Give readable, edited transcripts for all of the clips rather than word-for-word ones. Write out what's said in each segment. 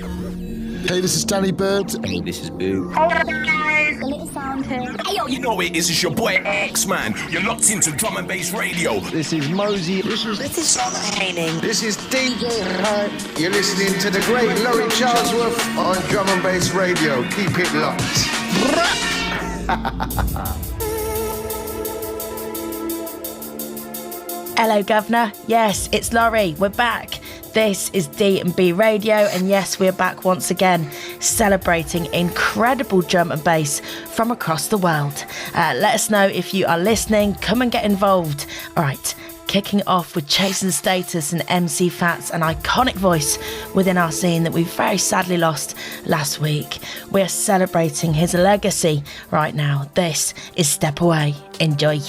Hey, this is Danny Bird. Hey, this is Boo. Hey guys, a little sound here. Hey yo, you know it is. It's your boy X, man. You're locked into drum and bass radio. This is Mosey. This is Summer Haining. This is DJ Hi. You're listening to the great Laurie Charlesworth on drum and bass radio. Keep it locked. Hello, Governor. Yes, it's Laurie. We're back. This is D&B Radio, and yes, we're back once again, celebrating incredible drum and bass from across the world. Let us know if you are listening. Come and get involved. All right, kicking off with Chasing Status and A.M.C. Fats, an iconic voice within our scene that we very sadly lost last week. We're celebrating his legacy right now. This is Step Away. Enjoy.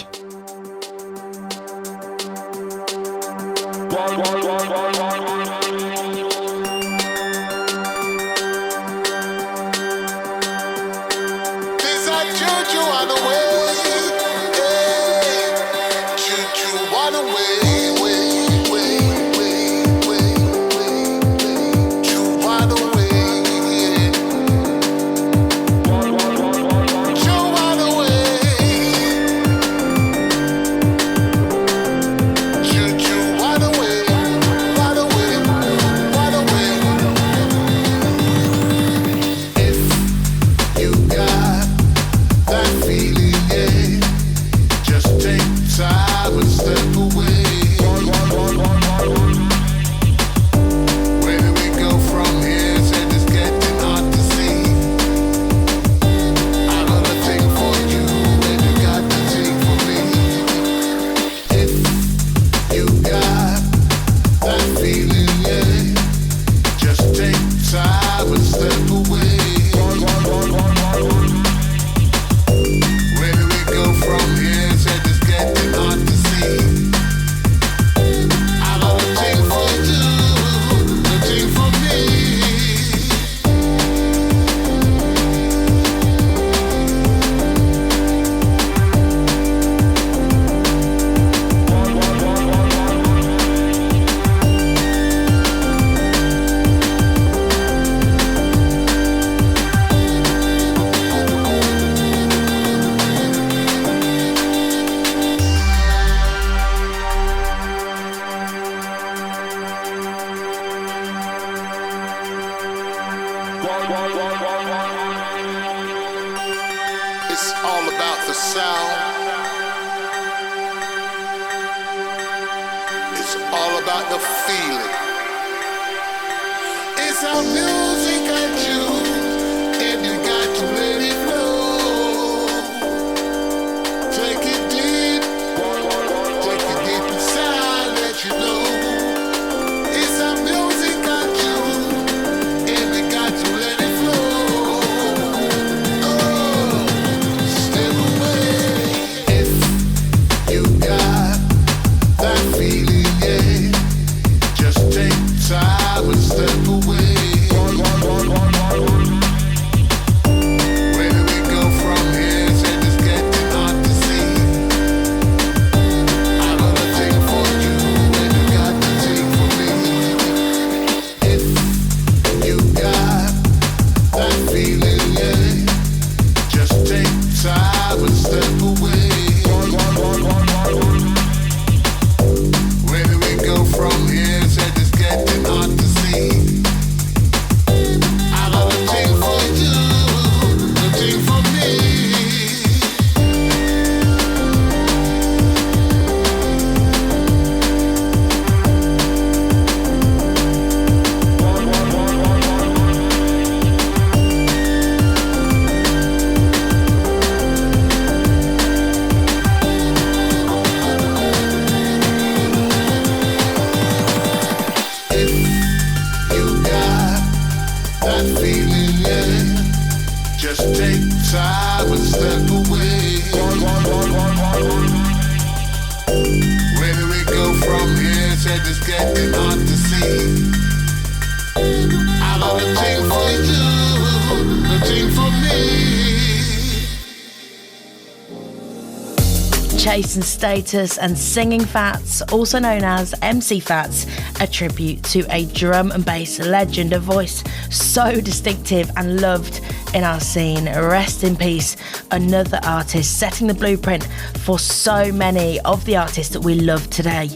Chasing Status and Singing Fats, also known as MC Fats, a tribute to a drum and bass legend, a voice so distinctive and loved in our scene. Rest in peace, another artist setting the blueprint for so many of the artists that we love today.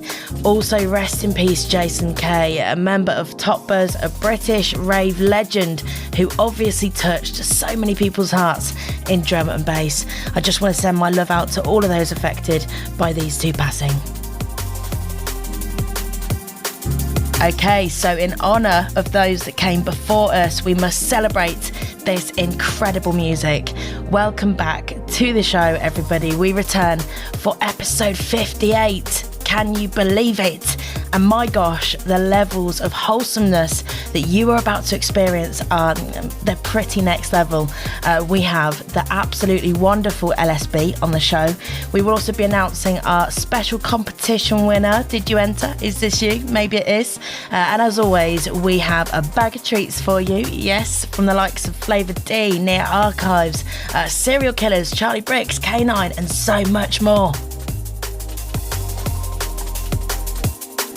Also rest in peace Jason Kay, a member of Top Buzz, a British rave legend who obviously touched so many people's hearts in drum and bass. I just want to send my love out to all of those affected by these two passing. Okay, so in honour of those that came before us, we must celebrate this incredible music. Welcome back to the show, everybody. We return for episode 58. Can you believe it? And my gosh, the levels of wholesomeness that you are about to experience are they're pretty next level. We have the absolutely wonderful LSB on the show. We will also be announcing our special competition winner. Did you enter? Is this you? Maybe it is. And as always, we have a bag of treats for you. Yes, from the likes of Flava D, Nia Archives, Serial Killers, Charlie Bricks, K9, and so much more.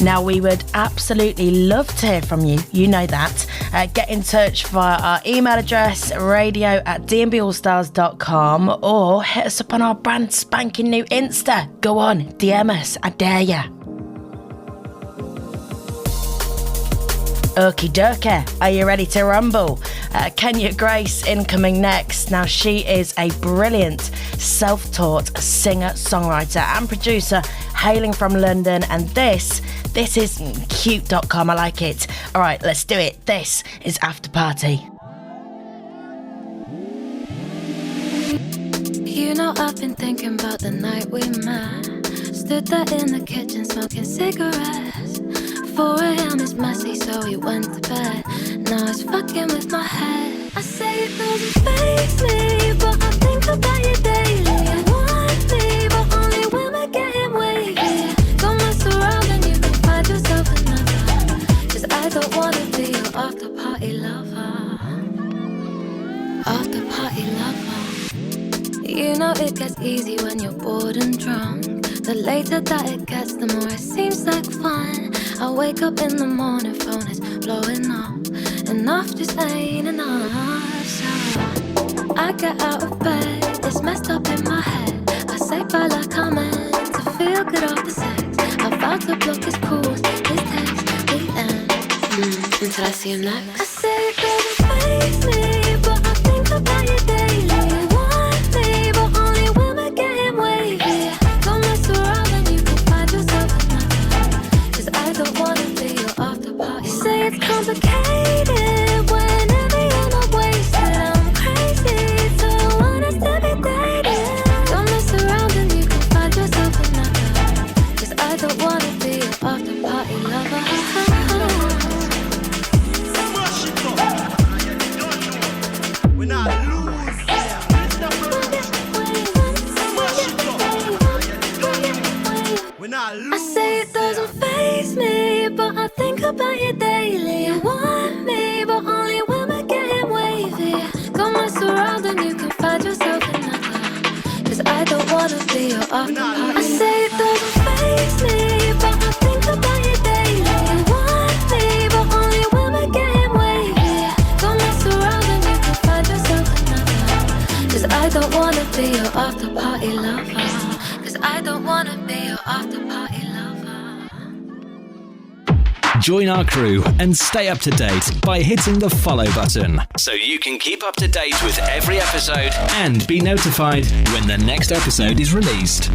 Now, we would absolutely love to hear from you. You know that. Get in touch via our email address, radio@dnballstars.com, or hit us up on our brand spanking new Insta. Go on, DM us. I dare ya. Okie dokie, are you ready to rumble? Kenya Grace incoming next. Now, she is a brilliant self-taught singer, songwriter and producer hailing from London, and this is cute.com. I like it. All right, let's do it. This is After Party. You know, I've been thinking about the night we met. Stood there in the kitchen smoking cigarettes. 4 a.m. is messy, so we went to bed. Now it's fucking with my head. I say it doesn't faze me, but I think about you daily. You want me, but only when we're getting wavy. Don't mess around and you can find yourself another. 'Cause I don't wanna be your after party lover. After party lover. You know it gets easy when you're bored and drunk. The later that it gets, the more it seems like fun. I wake up in the morning, phone is blowing up. Enough just ain't enough, so I get out of bed, it's messed up in my head. I say bye like I'm meant to feel good after sex. I vow to block his calls, his texts, his ends, until I see him next. I say it doesn't faze me, but I think about you daily. You want me, but only when we're getting wavy. Don't mess around and you can find yourself another. 'Cause I don't wanna be your after party. You say it's complicated whenever you're not wasted. I'm crazy, so I want us to be dating. Don't mess around and you can find yourself another. 'Cause I don't wanna be your after party lover. We're not losing. I say it doesn't faze me, but I think about you daily. You want me, but only when we're getting wavy. Don't mess around and you can find yourself another. 'Cause I don't wanna be your after party. I say it doesn't faze me, but I think about you daily. You want me, but only when we're getting wavy. Don't mess around and you can find yourself another. 'Cause I don't wanna be your after party lover. 'Cause I don't wanna be your after party lover. Join our crew and stay up to date by hitting the follow button so you can keep up to date with every episode and be notified when the next episode is released.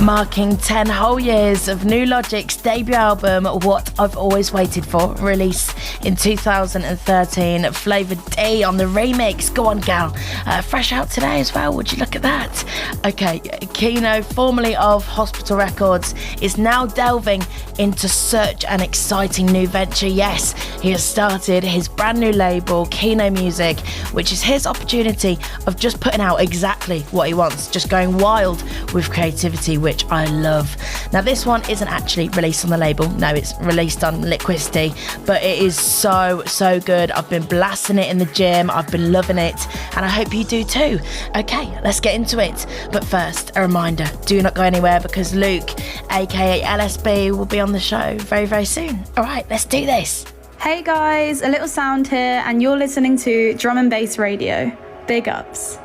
Marking 10 whole years of New Logic's debut album, What I've Always Waited For, released in 2013. Flava D on the remix. Go on, gal. Fresh out today as well. Would you look at that? Okay, Kino, formerly of Hospital Records, is now delving into such an exciting new venture. Yes, he has started his brand new label, Kino Music, which is his opportunity of just putting out exactly what he wants, just going wild with creativity, which I love. Now, this one isn't actually released on the label. No, it's released on Liquidity, but it is so good. I've been blasting it in the gym. I've been loving it, and I hope you do too. Okay, let's get into it. But first, a reminder, do not go anywhere because Luke, aka LSB, will be on the show very soon. All right, let's do this. Hey guys, A Little Sound here, and you're listening to Drum and Bass Radio. Big ups.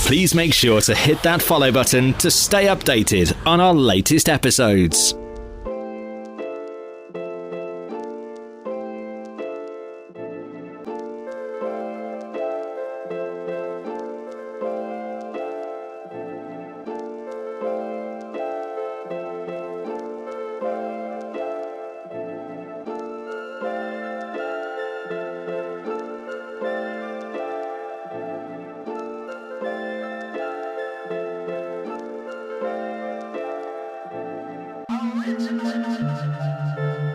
Please make sure to hit that follow button to stay updated on our latest episodes. Sunrise when your head against the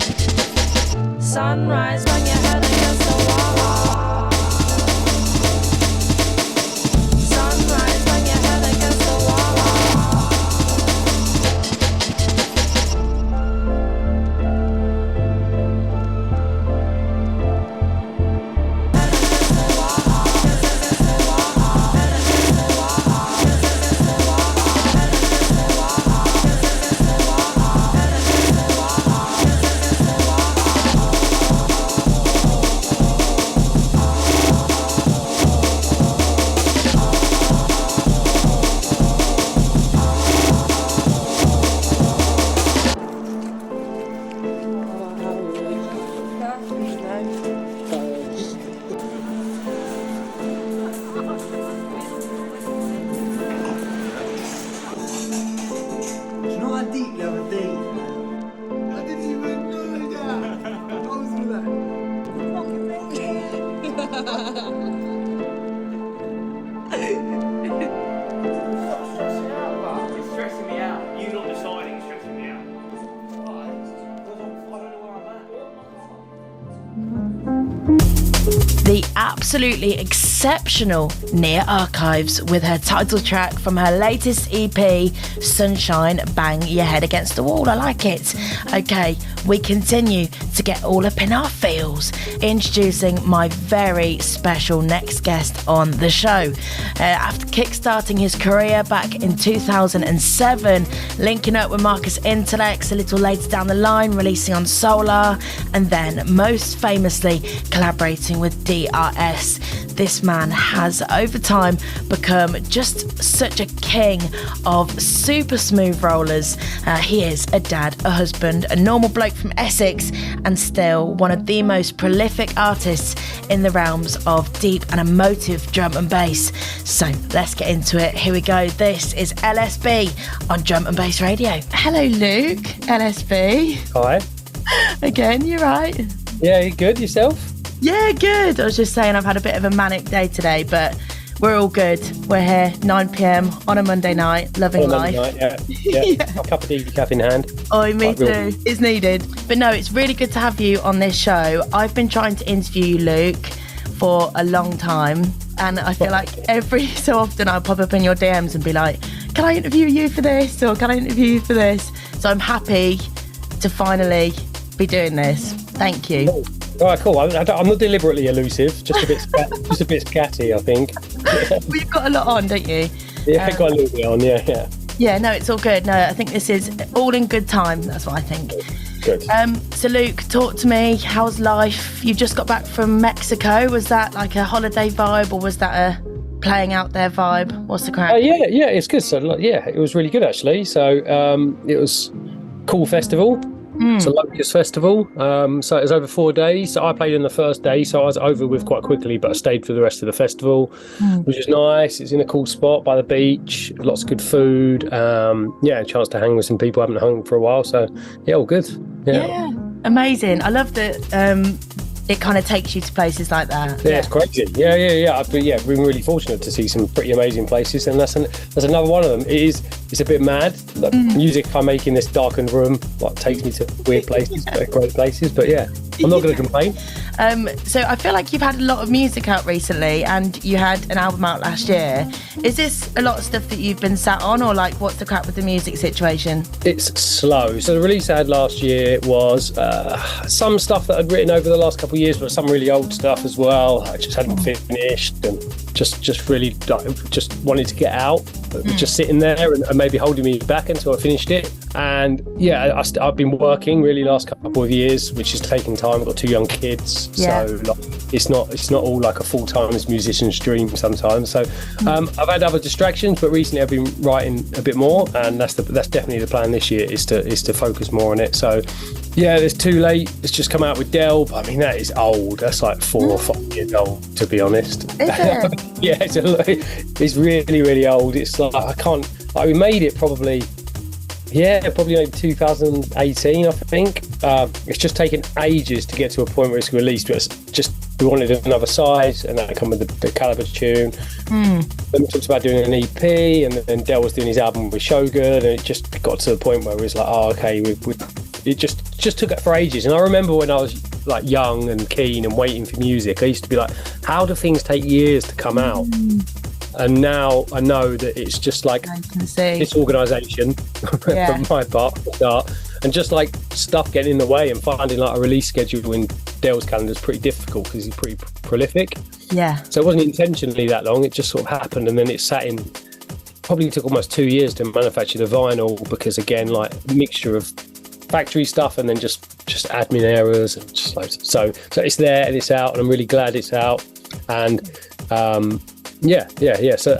wall. Sunrise when your head against the wall. The absolutely exceptional Nia Archives with her title track from her latest EP, Sunshine, Bang Your Head Against the Wall. I like it. Okay, we continue to get all up in our feels. Introducing my very special next guest on the show. After kickstarting his career back in 2007, linking up with Marcus Intellects a little later down the line, releasing on Solar, and then most famously collaborating with DRS. This man has over time become just such a king of super smooth rollers. He is a dad, a husband, a normal bloke from Essex, and still one of the most prolific artists in the realms of deep and emotive drum and bass. So let's get into it. Here we go. This is LSB on Drum and Bass Radio. Hello, Luke. LSB. Hi. Again, you're right. Yeah, you good? Yourself? Yeah, good. I was just saying I've had a bit of a manic day today, but we're all good. We're here, 9 p.m. on a Monday night, loving life. Night, yeah. Yeah. A cup of decaf in hand. Oh, me too. It's needed. But no, it's really good to have you on this show. I've been trying to interview you, Luke, for a long time, and I feel like every so often I'll pop up in your DMs and be like, can I interview you for this? Or can I interview you for this? So I'm happy to finally be doing this. Thank you. Cool. All right, cool. I'm not deliberately elusive, just a bit scatty, I think. Well, you've got a lot on, don't you? Yeah, I've got a little bit on, yeah. Yeah, no, it's all good. No, I think this is all in good time. That's what I think. Good. So, Luke, talk to me. How's life? You just got back from Mexico. Was that like a holiday vibe, or was that a playing out there vibe? What's the crack? Yeah, it's good. So, yeah, it was really good, actually. So, it was cool festival. It's a Locust Festival, so it was over 4 days. So I played in the first day, so I was over with quite quickly, but I stayed for the rest of the festival, which was nice. It's in a cool spot by the beach, lots of good food. A chance to hang with some people I haven't hung for a while, so yeah, all good. Yeah, amazing. I love that it kind of takes you to places like that. Yeah, it's crazy. Yeah. I've been really fortunate to see some pretty amazing places, and that's another one of them. It's a bit mad. Like, music I make in this darkened room takes me to weird places, but great places. But yeah, I'm not going to complain. So I feel like you've had a lot of music out recently, and you had an album out last year. Is this a lot of stuff that you've been sat on, or like what's the crap with the music situation? It's slow. So the release I had last year was some stuff that I'd written over the last couple of years, but some really old stuff as well. I just hadn't finished, and just really just wanted to get out. just sitting there and maybe holding me back until I finished it. And yeah, I've been working really last couple of years, which is taking time. I've got 2 young kids, so like, it's not all like a full-time musician's dream sometimes. So I've had other distractions, but recently I've been writing a bit more, and that's definitely the plan this year, is to focus more on it. So yeah, it's Too Late. It's just come out with Del. I mean, that is old. That's like 4 or 5 years old, to be honest. Is it? Yeah, it's really, really old. It's like we made it probably like 2018, I think. It's just taken ages to get to a point where it's released. But it's just, we wanted another size, and that come with the Calibre tune. Then we talked about doing an EP, and then Del was doing his album with Shogun, and it just got to the point where it was like, oh, okay, it just took it for ages. And I remember when I was like young and keen and waiting for music, I used to be like, how do things take years to come out? And now I know that it's just like this organisation from my part to start, and just like stuff getting in the way, and finding like a release schedule in Del's calendar is pretty difficult because he's pretty prolific. Yeah. So it wasn't intentionally that long, it just sort of happened, and then it sat in. Probably took almost 2 years to manufacture the vinyl, because again, like a mixture of factory stuff and then just admin errors, and just like so it's there and it's out, and I'm really glad it's out. And so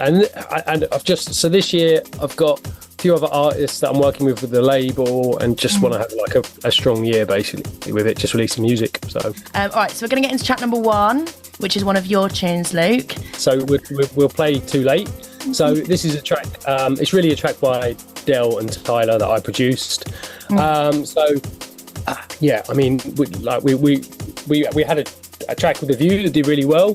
I've just, so this year I've got a few other artists that I'm working with the label, and just want to have like a strong year basically with it, just releasing music. So all right, so we're going to get into track number 1, which is one of your tunes, Luke. So we'll play Too Late. So this is a track, it's really a track by Del and Tyler that I produced. I mean, we had a track with a view that did really well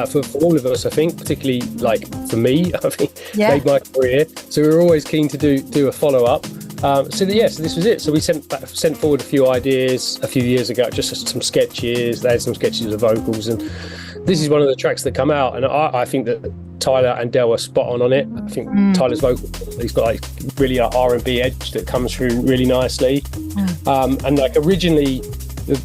for all of us, I think, particularly like for me, I think, made my career. So we were always keen to do a follow-up. So this was it. So we sent forward a few ideas a few years ago, just some sketches. They had some sketches of vocals, and this is one of the tracks that come out, and I think that Tyler and Del are spot on it. I think Tyler's vocal, he's got like really an R&B edge that comes through really nicely. And like originally,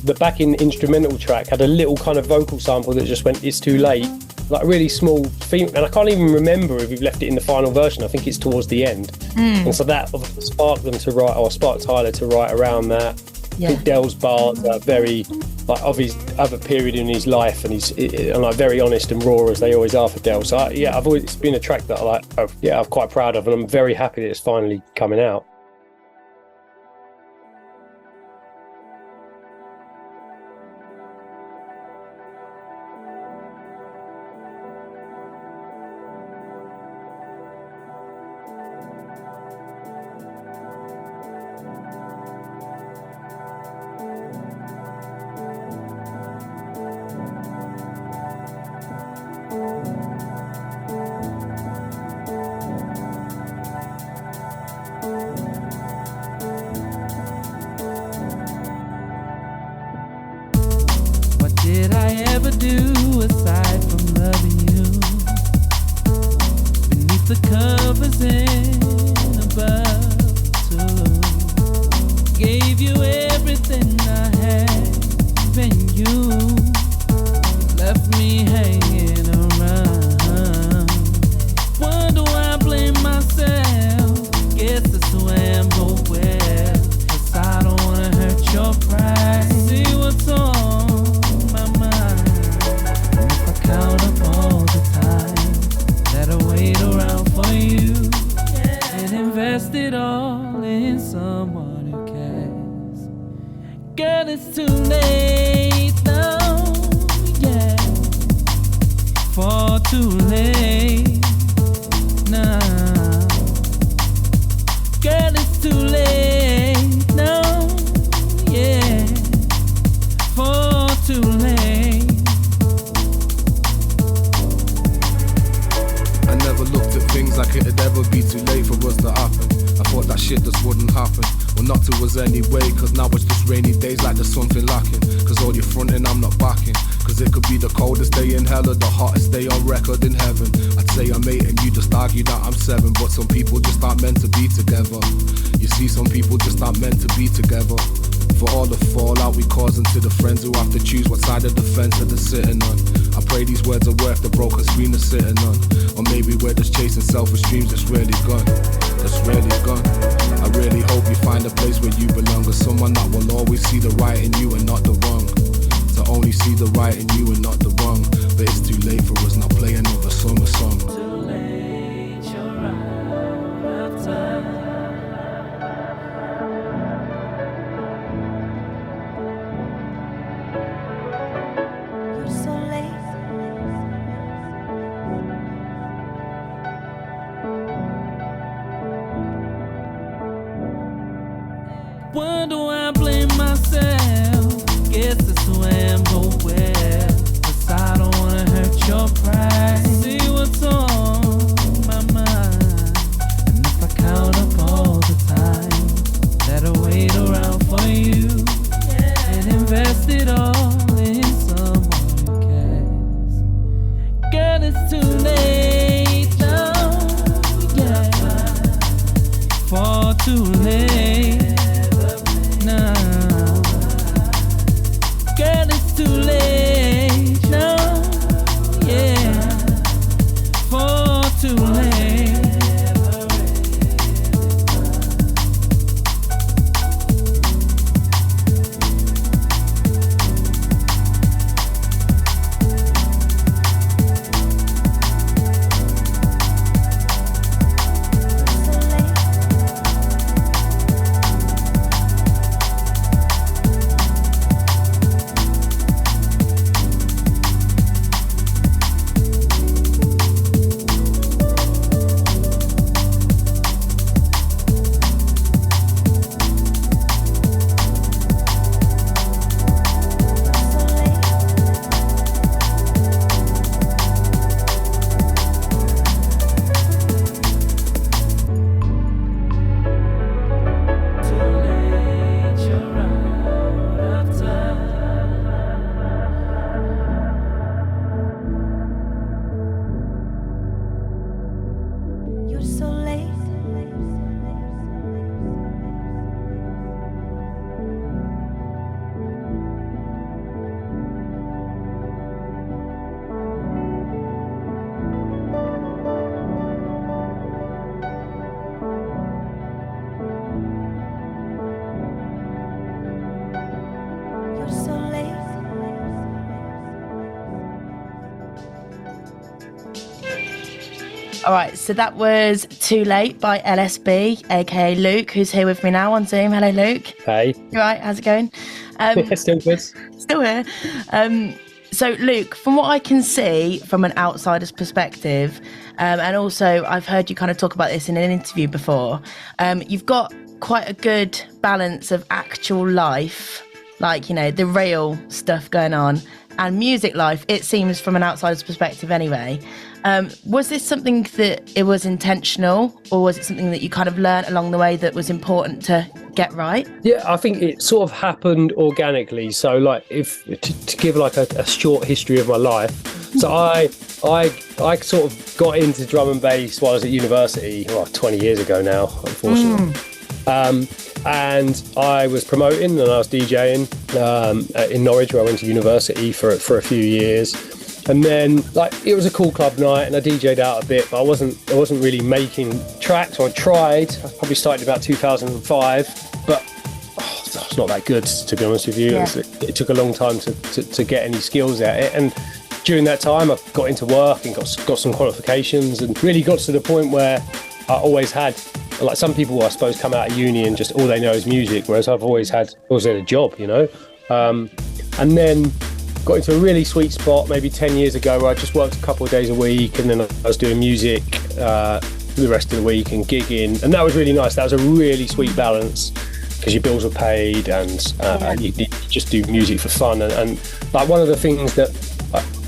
the backing instrumental track had a little kind of vocal sample that just went, "It's too late," like a really small theme, and I can't even remember if we've left it in the final version. I think it's towards the end. And so that sparked them to write, or sparked Tyler to write around that. I think Del's bars are very like of his other period in his life, and he's like very honest and raw, as they always are for Del. So it's been a track that I'm quite proud of, and I'm very happy that it's finally coming out. For all the fallout we cause, and to the friends who have to choose what side of the fence that they're sitting on. I pray these words are worth the broken screen they're sitting on. Or maybe we're just chasing selfish dreams that's really gone. That's really gone. I really hope you find a place where you belong, as someone that will always see the right in you and not the wrong. To only see the right in you and not the wrong. But it's too late for us, now play another summer song. Too late, you're out of time. You're so late. Why do I blame myself? Guess it's the way I'm going. 'Cause I don't wanna hurt your pride. See what's on my mind. And if I count up all the time that I wait around for you, and invest it all in someone who cares. Girl, it's too late now. Yeah, far too late. Now, girl, it's too late now. Yeah, far too late. All right, so that was Too Late by LSB, aka Luke, who's here with me now on Zoom. Hello, Luke. Hey. You all right? How's it going? Still good. Still here. So, Luke, from what I can see from an outsider's perspective, and also I've heard you kind of talk about this in an interview before, you've got quite a good balance of actual life, like, you know, the real stuff going on, and music life, it seems, from an outsider's perspective anyway. Was this something that it was intentional, or was it something that you kind of learned along the way that was important to get right? Yeah, I think it sort of happened organically. So, like, if to give like a short history of my life, so I sort of got into drum and bass while I was at university, 20 years ago now, unfortunately. And I was promoting and I was DJing in Norwich, where I went to university for a few years. And then, like, it was a cool club night and I DJ'd out a bit, but I wasn't really making tracks. I tried. I probably started about 2005, but I was not that good, to be honest with you. Yeah. It took a long time to get any skills at it. And during that time, I got into work and got some qualifications, and really got to the point where I always had, like, some people, I suppose, come out of uni and just all they know is music, whereas I've always had a job, you know. And then got into a really sweet spot maybe 10 years ago where I just worked a couple of days a week, and then I was doing music the rest of the week and gigging, and that was really nice. That was a really sweet balance, because your bills were paid and you just do music for fun. And like, one of the things that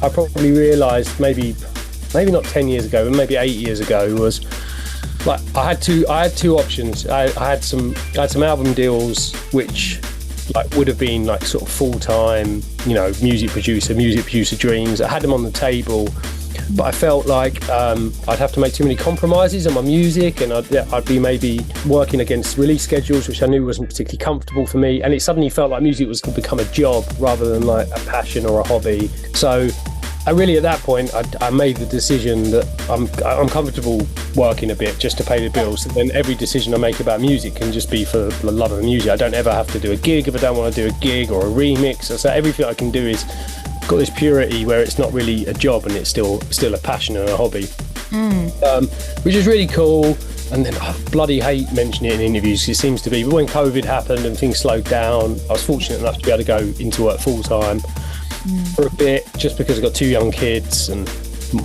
I probably realised maybe not 10 years ago, but maybe 8 years ago, was like I had two options. I had some album deals which like would have been like sort of full-time, you know, music producer dreams. I had them on the table, but I felt like I'd have to make too many compromises on my music, and I'd be maybe working against release schedules, which I knew wasn't particularly comfortable for me. And it suddenly felt like music was going to become a job rather than like a passion or a hobby. So I really, at that point, I made the decision that I'm comfortable working a bit just to pay the bills. And then every decision I make about music can just be for the love of the music. I don't ever have to do a gig if I don't want to do a gig or a remix. So everything I can do is got this purity where it's not really a job and it's still a passion and a hobby, which is really cool. And then I bloody hate mentioning it in interviews. It seems to be, but when COVID happened and things slowed down, I was fortunate enough to be able to go into work full time for a bit, just because I've got 2 young kids and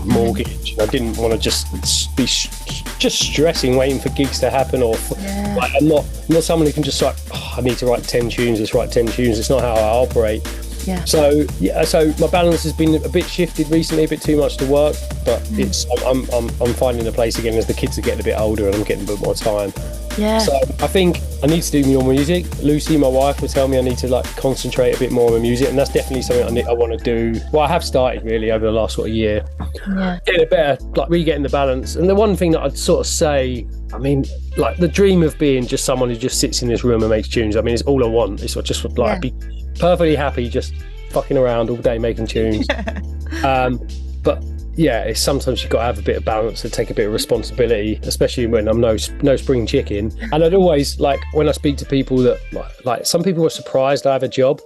mortgage. I didn't want to just be just stressing, waiting for gigs to happen, or like, I'm not someone who can just like, I need to write 10 tunes. Let's write 10 tunes. It's not how I operate. Yeah. So my balance has been a bit shifted recently, a bit too much to work, but it's I'm finding a place again as the kids are getting a bit older and I'm getting a bit more time. Yeah. So I think I need to do more music. Lucy, my wife, will tell me I need to like concentrate a bit more on my music, and that's definitely something I want to do. Well, I have started really over the last sort of year. Yeah. Getting a better, like re-getting the balance. And the one thing that I'd sort of say, I mean, like the dream of being just someone who just sits in this room and makes tunes. I mean, it's all I want. It's just like be perfectly happy just fucking around all day making tunes. But yeah, it's sometimes you've got to have a bit of balance and take a bit of responsibility, especially when I'm no spring chicken. And I'd always, like, when I speak to people that like some people are surprised I have a job,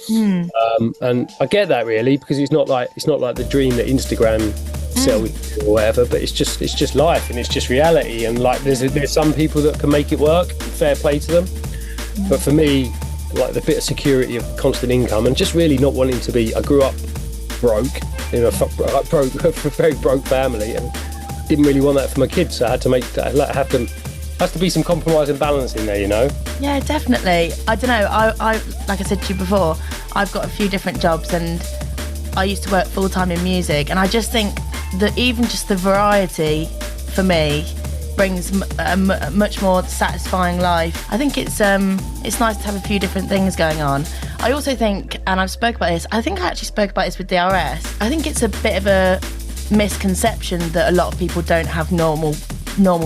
and I get that really, because it's not like the dream that Instagram sells or whatever, but it's just life and it's just reality. And like there's some people that can make it work, fair play to them, but for me, like the bit of security of constant income and just really not wanting to be, I grew up broke in a very broke family and didn't really want that for my kids, so I had to make that, has to be some compromise and balance in there, you know. Yeah, definitely. I don't know, I like I said to you before, I've got a few different jobs and I used to work full-time in music, and I just think that even just the variety for me brings a much more satisfying life. I think it's nice to have a few different things going on. I also think, and I've spoke about this, I think I actually spoke about this with DRS, I think it's a bit of a misconception that a lot of people don't have normal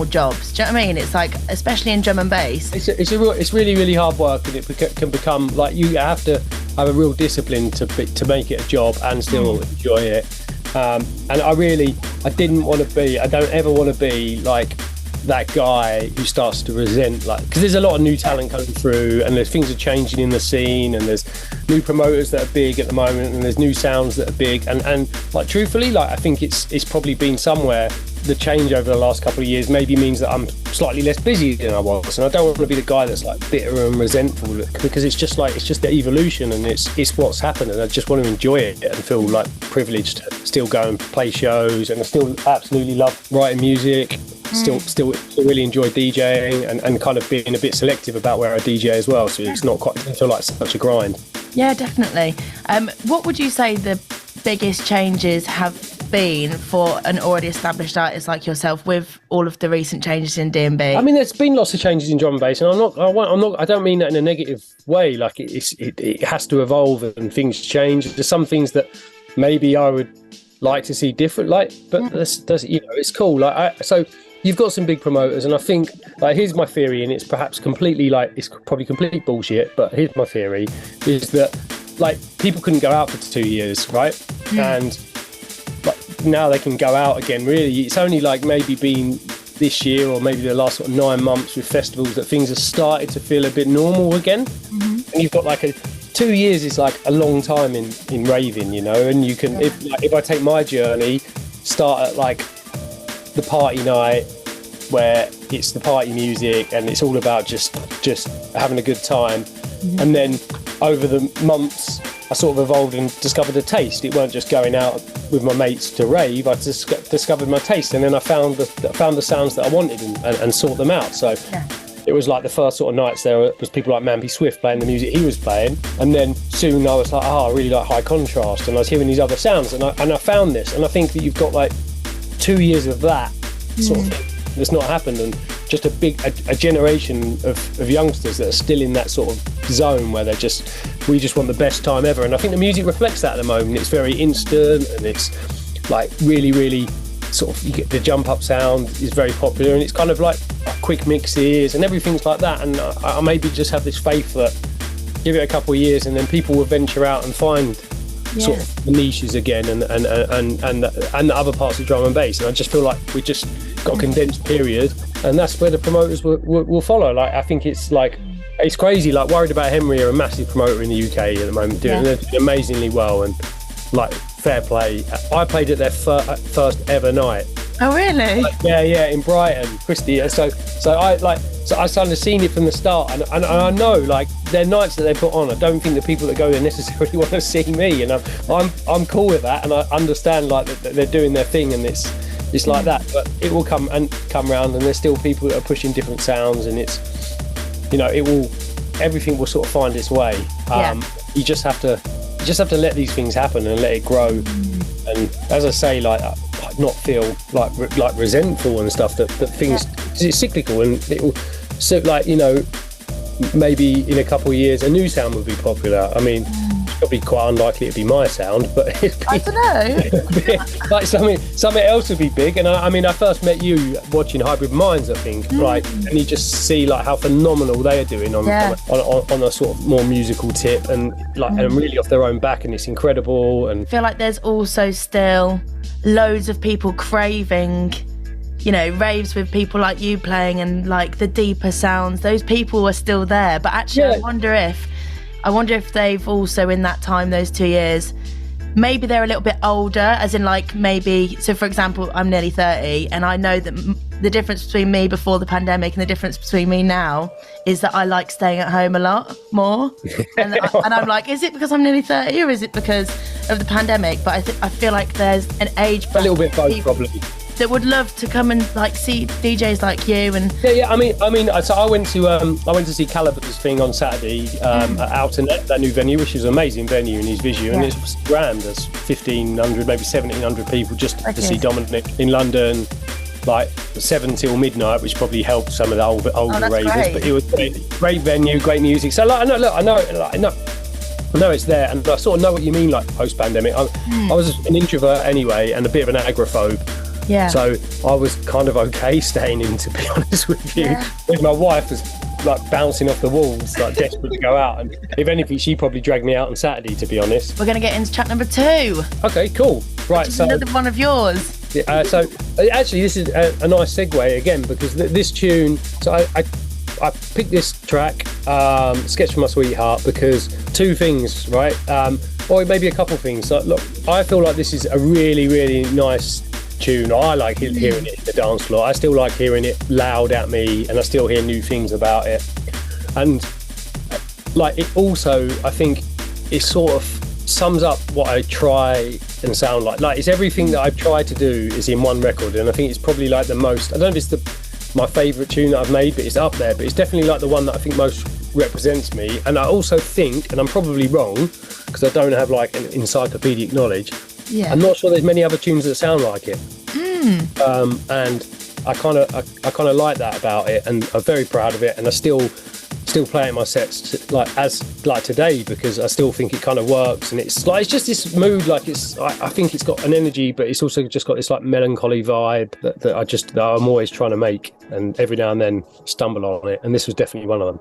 jobs. Do you know what I mean? It's like, especially in drum and bass, it's really, really hard work, and it can become like you have to have a real discipline to make it a job and still enjoy it. And I don't ever want to be like that guy who starts to resent, like, because there's a lot of new talent coming through and there's things are changing in the scene and there's new promoters that are big at the moment and there's new sounds that are big, and like truthfully, like I think it's probably been somewhere the change over the last couple of years maybe means that I'm slightly less busy than I was, and I don't want to be the guy that's like bitter and resentful, because it's just the evolution and it's what's happened, and I just want to enjoy it and feel like privileged to still go and play shows, and I still absolutely love writing music, still really enjoy DJing and kind of being a bit selective about where I DJ as well, so it's not quite, I feel like such a grind. Yeah, definitely. What would you say the biggest changes have been for an already established artist like yourself with all of the recent changes in D&B? I mean, there's been lots of changes in drum and bass, and I don't mean that in a negative way. Like it has to evolve and things change. There's some things that maybe I would like to see different, like, but that's you know, it's cool. Like so you've got some big promoters, and I think, like, here's my theory, and it's perhaps completely, like, it's probably complete bullshit, but here's my theory, is that, like, people couldn't go out for 2 years, right? And like, now they can go out again, really. It's only, like, maybe been this year or maybe the last sort of 9 months with festivals that things have started to feel a bit normal again. And you've got, like, 2 years is, like, a long time in raving, you know, and you can, if I take my journey, start at, like, the party night where it's the party music and it's all about just having a good time, and then over the months I sort of evolved and discovered a taste. It weren't just going out with my mates to rave. I discovered my taste, and then I found the sounds that I wanted and sought them out. So it was like the first sort of nights there was people like Mampy Swift playing the music he was playing, and then soon I was like, I really like High Contrast, and I was hearing these other sounds, and I found this, and I think that you've got like 2 years of that sort of thing that's not happened, and just a generation of youngsters that are still in that sort of zone where we just want the best time ever. And I think the music reflects that at the moment. It's very instant, and it's like really, really sort of, you get the jump up sound is very popular, and it's kind of like quick mixes and everything's like that. And I maybe just have this faith that give it a couple of years and then people will venture out and find sort of the niches again and the other parts of drum and bass. And I just feel like we just got a condensed period, and that's where the promoters will follow. Like, I think it's like, it's crazy. Like, Worried About Henry are a massive promoter in the UK at the moment, they're doing amazingly well, and like, fair play. I played at their first ever night. Oh, really? Like, yeah, in Brighton, Christie. So I kind of seen it from the start, and I know, like, their nights that they put on, I don't think the people that go there necessarily want to see me, and I'm cool with that, and I understand, like, that they're doing their thing, and it's like that. But it will come round, and there's still people that are pushing different sounds, and it's, you know, everything will sort of find its way. You just have to let these things happen and let it grow, and as I say, like, not feel like resentful and stuff that things, it's cyclical, and it will, so, like, you know, maybe in a couple of years a new sound will be popular. I mean, it's probably quite unlikely it'd be my sound, but I don't know. Like something else would be big. And I mean, I first met you watching Hybrid Minds, I think, right? And you just see, like, how phenomenal they are doing on a sort of more musical tip, and like, and really off their own back, and it's incredible. And I feel like there's also still loads of people craving, you know, raves with people like you playing, and like the deeper sounds. Those people are still there, but actually, I wonder if they've also, in that time, those 2 years, maybe they're a little bit older, as in, like, maybe, so for example, I'm nearly 30, and I know that the difference between me before the pandemic and the difference between me now is that I like staying at home a lot more. And I'm like, is it because I'm nearly 30, or is it because of the pandemic? But I feel like there's an age a little bit both, probably, that would love to come and, like, see DJs like you. And I mean, so I went to see Caliber's thing on Saturday at Alton, that new venue, which is an amazing venue in his vision, and it's grand. There's 1,500, maybe 1,700 people just to see Dominic in London, like 7 till midnight, which probably helped some of the older ravers. Great. But it was great venue, great music. So, like, I know it's there, and I sort of know what you mean, like, post-pandemic. I was an introvert anyway, and a bit of an agoraphobe. Yeah. So I was kind of okay staying in, to be honest with you. When my wife was, like, bouncing off the walls, like, desperate to go out, and if anything, she probably dragged me out on Saturday, to be honest. We're going to get into track number 2. Okay, cool. Right, so another one of yours. So actually, this is a nice segue again, because this tune. So I picked this track, Sketch from My Sweetheart, because 2 things, right? Or maybe a couple things. So, look, I feel like this is a really, really nice tune. I like hearing it in the dance floor. I still like hearing it loud at me, and I still hear new things about it. And, like, it also, I think, it sort of sums up what I try and sound like. Like, it's everything that I've tried to do is in one record, and I think it's probably, like, the most, I don't know if it's my favourite tune that I've made, but it's up there. But it's definitely, like, the one that I think most represents me. And I also think, and I'm probably wrong, because I don't have, like, an encyclopedic knowledge, I'm not sure there's many other tunes that sound like it. And I kind of like that about it, and I'm very proud of it, and I still play it in my sets, like today, because I still think it kind of works, and it's like, it's just this mood, like, it's, I think it's got an energy, but it's also just got this, like, melancholy vibe that I'm always trying to make, and every now and then stumble on it, and this was definitely one of them.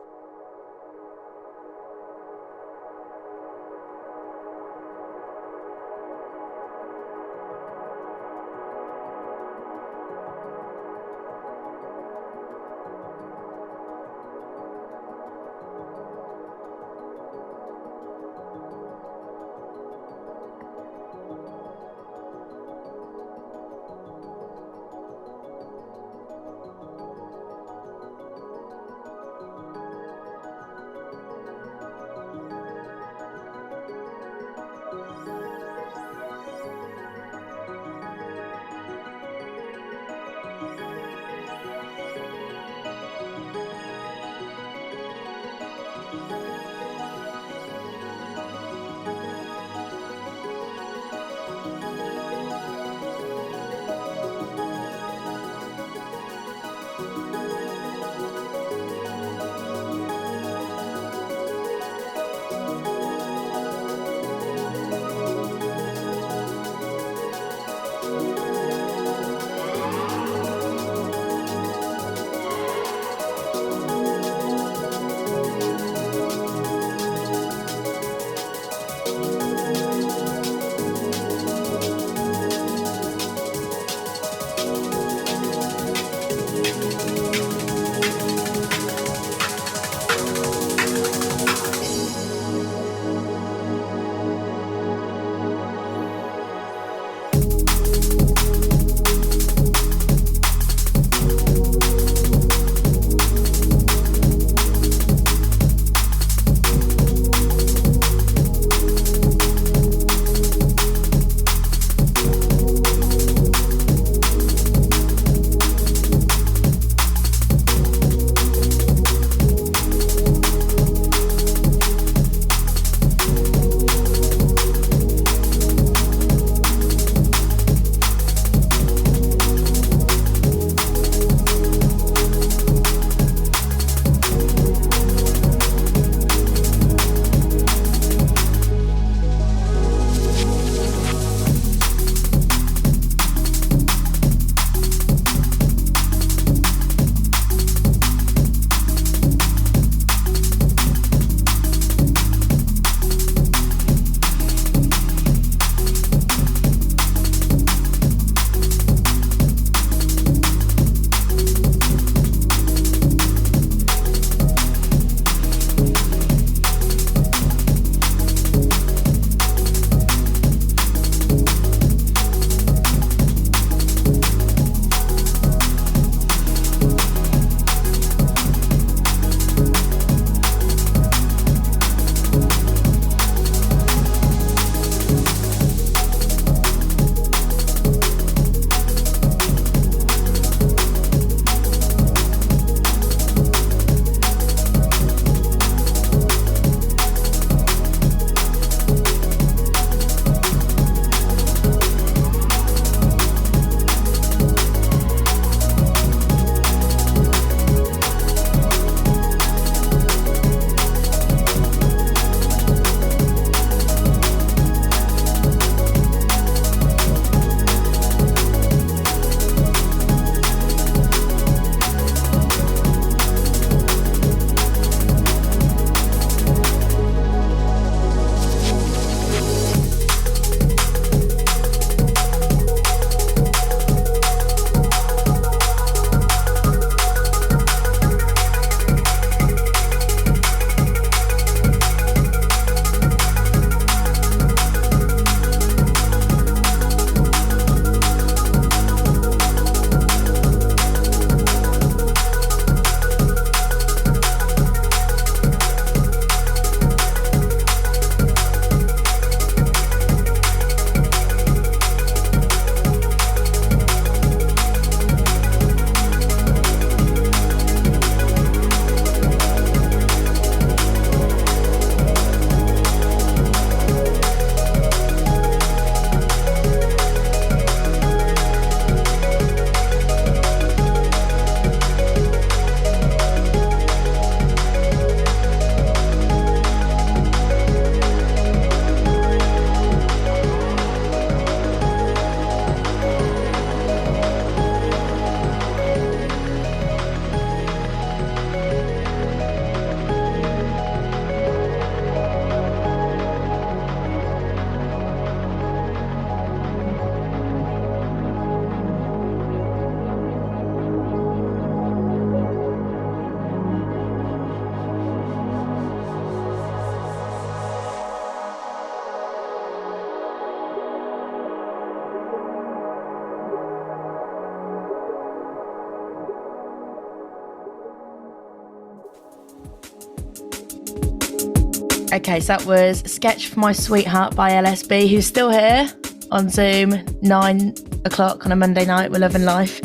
Okay, so that was Sketch for My Sweetheart by LSB, who's still here on Zoom, 9 o'clock on a Monday night. We're loving life.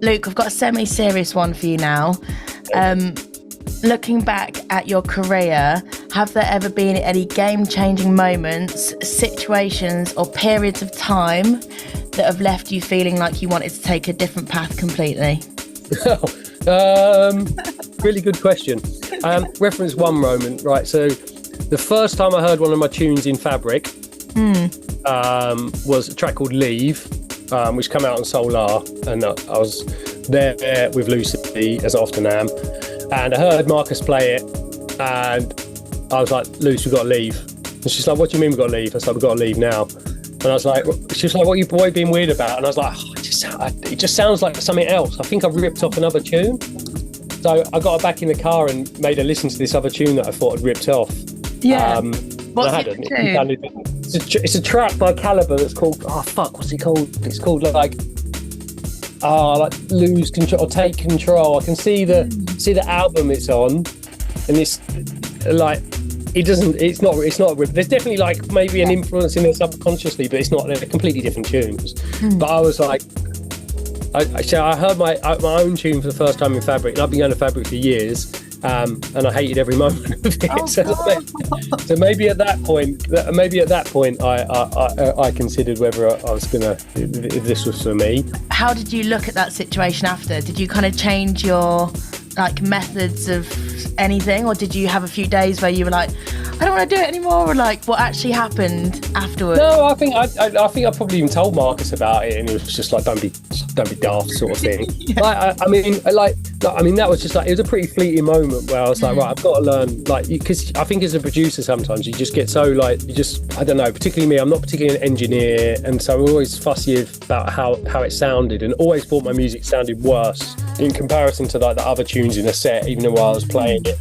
Luke, I've got a semi-serious one for you now. Looking back at your career, have there ever been any game-changing moments, situations or periods of time that have left you feeling like you wanted to take a different path completely? Really good question. Reference one moment, right? So the first time I heard one of my tunes in Fabric was a track called Leave, which came out on Solar, and I was there with Lucy, as I often am, and I heard Marcus play it, and I was like, Lucy, we've got to leave. And she's like, what do you mean we've got to leave? I was like, we've got to leave now. And I was like, she was like, what are you boy being weird about? And I was like, it just sounds like something else. I think I've ripped off another tune. So I got her back in the car and made her listen to this other tune that I thought I'd ripped off. Yeah. What's the tune? It's a track by Caliber that's called, what's it called? It's called like Lose Control or Take Control. I can see the album it's on, and it's like it's not there's definitely like maybe an influence in there subconsciously, but it's not. They're completely different tunes. But I was like, I heard my own tune for the first time in Fabric, and I've been going to Fabric for years, and I hated every moment of it. So maybe at that point I considered whether I was gonna, if this was for me. How did you look at that situation after? Did you kind of change your like methods of anything, or did you have a few days where you were like, I don't want to do it anymore, or like what actually happened afterwards? No, I think I probably even told Marcus about it, and it was just like, don't be daft sort of thing. Yeah. I mean that was just like, it was a pretty fleeting moment where I was like, right, I've got to learn, like, because I think as a producer sometimes you just get so like, I don't know, particularly me, I'm not particularly an engineer, and so I'm always fussy about how it sounded, and always thought my music sounded worse in comparison to like the other tunes in the set, even while I was playing it.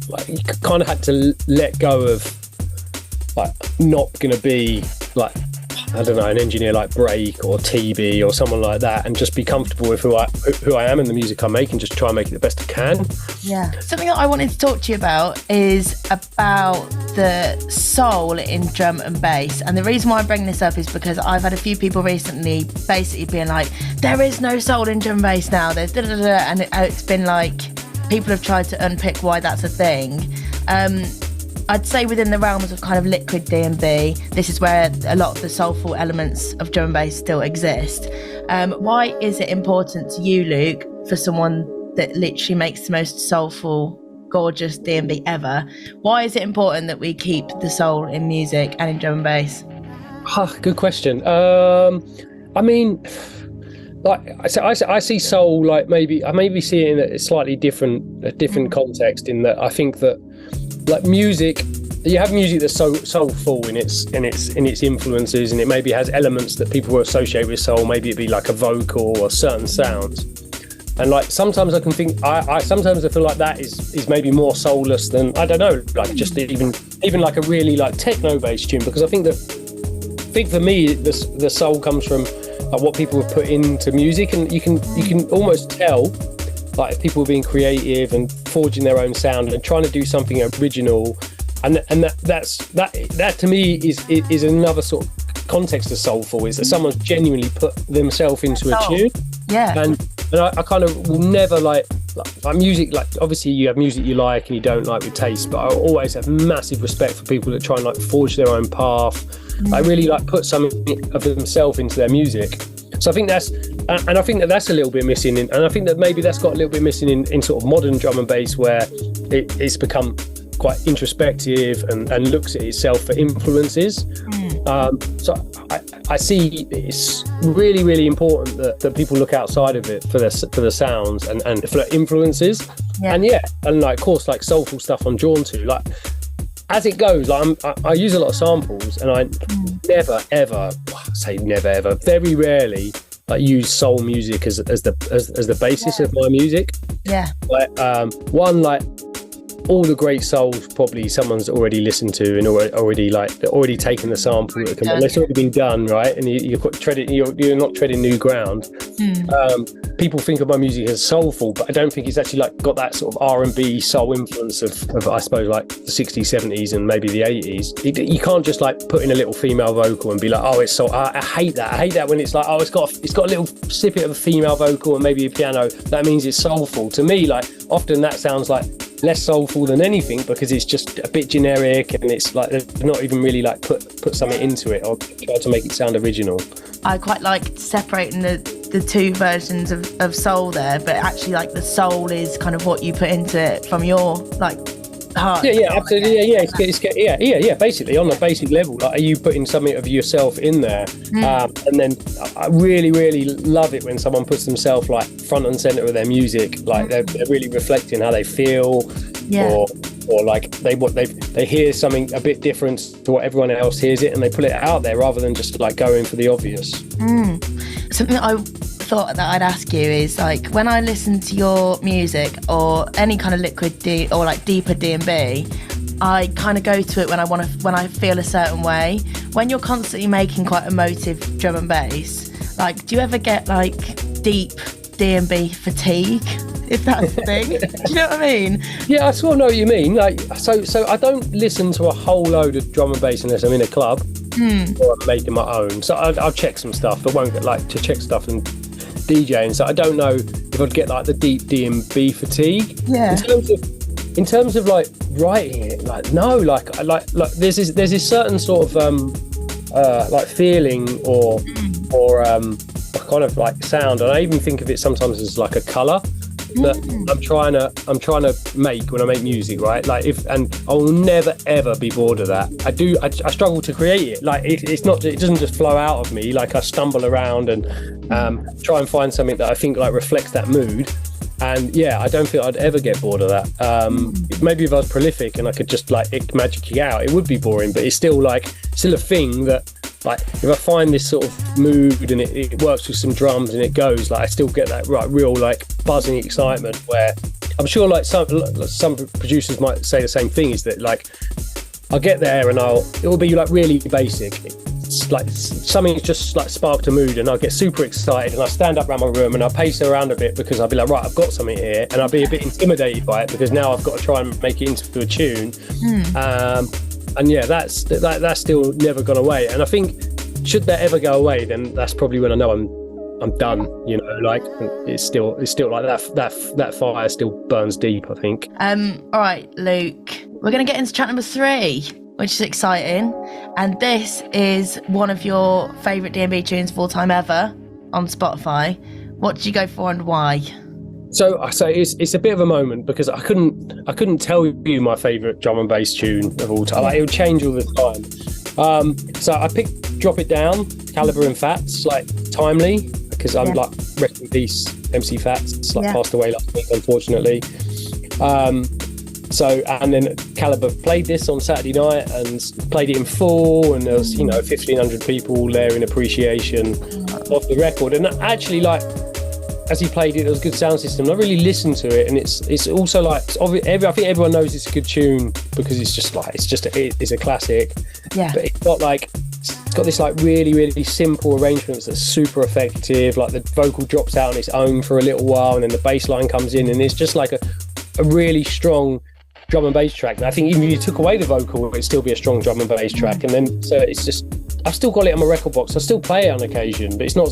Like, you kind of had to let go of like not going to be like, I don't know, an engineer like Break or TB or someone like that, and just be comfortable with who I am and the music I make, and just try and make it the best I can. Yeah. Something that I wanted to talk to you about is about the soul in drum and bass. And the reason why I bring this up is because I've had a few people recently basically being like, there is no soul in drum and bass now. There's da-da-da-da. And it's been like, people have tried to unpick why that's a thing. I'd say within the realms of kind of liquid D&B, this is where a lot of the soulful elements of drum and bass still exist. Why is it important to you, Luke, for someone that literally makes the most soulful, gorgeous D&B ever? Why is it important that we keep the soul in music and in drum and bass? Good question. I mean, like I see soul like I maybe see it in a slightly different context, in that I think that like music, you have music that's so soulful in its influences, and it maybe has elements that people will associate with soul. Maybe it'd be like a vocal or certain sounds, and like sometimes I can think sometimes I feel like that is maybe more soulless than, I don't know, like just even like a really like techno based tune, because I think for me the soul comes from like what people have put into music, and you can almost tell like if people are being creative and forging their own sound and trying to do something original, and that to me is another sort of context of soulful, is that someone's genuinely put themselves into a tune. Yeah. And I kind of will never like music, like obviously you have music you like and you don't like with taste, but I always have massive respect for people that try and like forge their own path. I really like put something of themselves into their music. So I think that's a little bit missing, and I think that maybe that's got a little bit missing in sort of modern drum and bass, where it's become quite introspective and looks at itself for influences. So I see it's really, really important that people look outside of it for the sounds and for the influences. Yeah. And like, of course, like soulful stuff I'm drawn to. Like as it goes, like I use a lot of samples, and I never ever very rarely like use soul music as the basis of my music. Yeah. Like like all the great souls probably someone's already listened to and already taken the sample. It's already been done, right? And you're not treading new ground. people think of my music as soulful, but I don't think it's actually like got that sort of R&B soul influence of I suppose like the 60s, 70s and maybe the 80s. You can't just like put in a little female vocal and be like, oh, it's so, I hate that. I hate that when it's like, oh, it's got a little snippet of a female vocal and maybe a piano. That means it's soulful. To me, like often that sounds like less soulful than anything because it's just a bit generic and it's like they've not even really like put something into it or try to make it sound original. I quite like separating the two versions of soul there, but actually like the soul is kind of what you put into it from your like heart. Yeah, absolutely. Yeah. Basically, on a basic level, like, are you putting something of yourself in there? And then I really, really love it when someone puts themselves like front and center of their music, like they're really reflecting how they feel, or like they hear something a bit different to what everyone else hears it, and they put it out there rather than just like going for the obvious. Something that I thought that I'd ask you is like when I listen to your music or any kind of liquid D or like deeper D&B, I kind of go to it when I feel a certain way. When you're constantly making quite emotive drum and bass, like do you ever get like deep D&B fatigue, if that's the thing? Do you know what I mean? Yeah, I sort of know what you mean. Like so I don't listen to a whole load of drum and bass unless I'm in a club or I'm making my own. So I'll check some stuff, but won't get like to check stuff and DJing. So I don't know if I'd get like the deep D&B fatigue. Yeah. In terms of like writing it, like no, like there's this certain sort of like feeling or kind of like sound, and I even think of it sometimes as like a colour that I'm trying to make when I make music, right? Like and I will never ever be bored of that. I struggle to create it. Like it doesn't just flow out of me. Like I stumble around and try and find something that I think like reflects that mood. And yeah, I don't think I'd ever get bored of that. Maybe if I was prolific and I could just like magically out, it would be boring, but it's still a thing that like if I find this sort of mood and it works with some drums and it goes, like I still get that real like buzzing excitement where I'm sure like some producers might say the same thing, is that like I'll get there and it will be like really basic. It's like something's just like sparked a mood and I'll get super excited and I'll stand up around my room and I'll pace around a bit because I'll be like, right, I've got something here, and I'll be a bit intimidated by it because now I've got to try and make it into a tune. And yeah, that's still never gone away. And I think should that ever go away, then that's probably when I know I'm done. You know, like it's still like that fire still burns deep, I think. All right, Luke, we're gonna get into track number 3, which is exciting, and this is one of your favourite D&B tunes of all time ever on Spotify. What did you go for and why? So it's a bit of a moment because I couldn't tell you my favourite drum and bass tune of all time. Like, it would change all the time. So I picked Drop It Down, Caliber and Fats, like timely, because I'm like rest in peace A.M.C. Fats, like passed away last week, unfortunately. So and then Caliber played this on Saturday night and played it in full, and there was 1,500 people there in appreciation of the record. And actually, like, as he played it, there was a good sound system. I really listened to it, and it's also like I think everyone knows it's a good tune because it's a classic. Yeah. But it's got this like really, really simple arrangements that's super effective. Like the vocal drops out on its own for a little while, and then the bass line comes in, and it's just like a really strong drum and bass track. And I think even if you took away the vocal, it'd still be a strong drum and bass track. And then so it's just, I've still got it on my record box. I still play it on occasion, but it's not.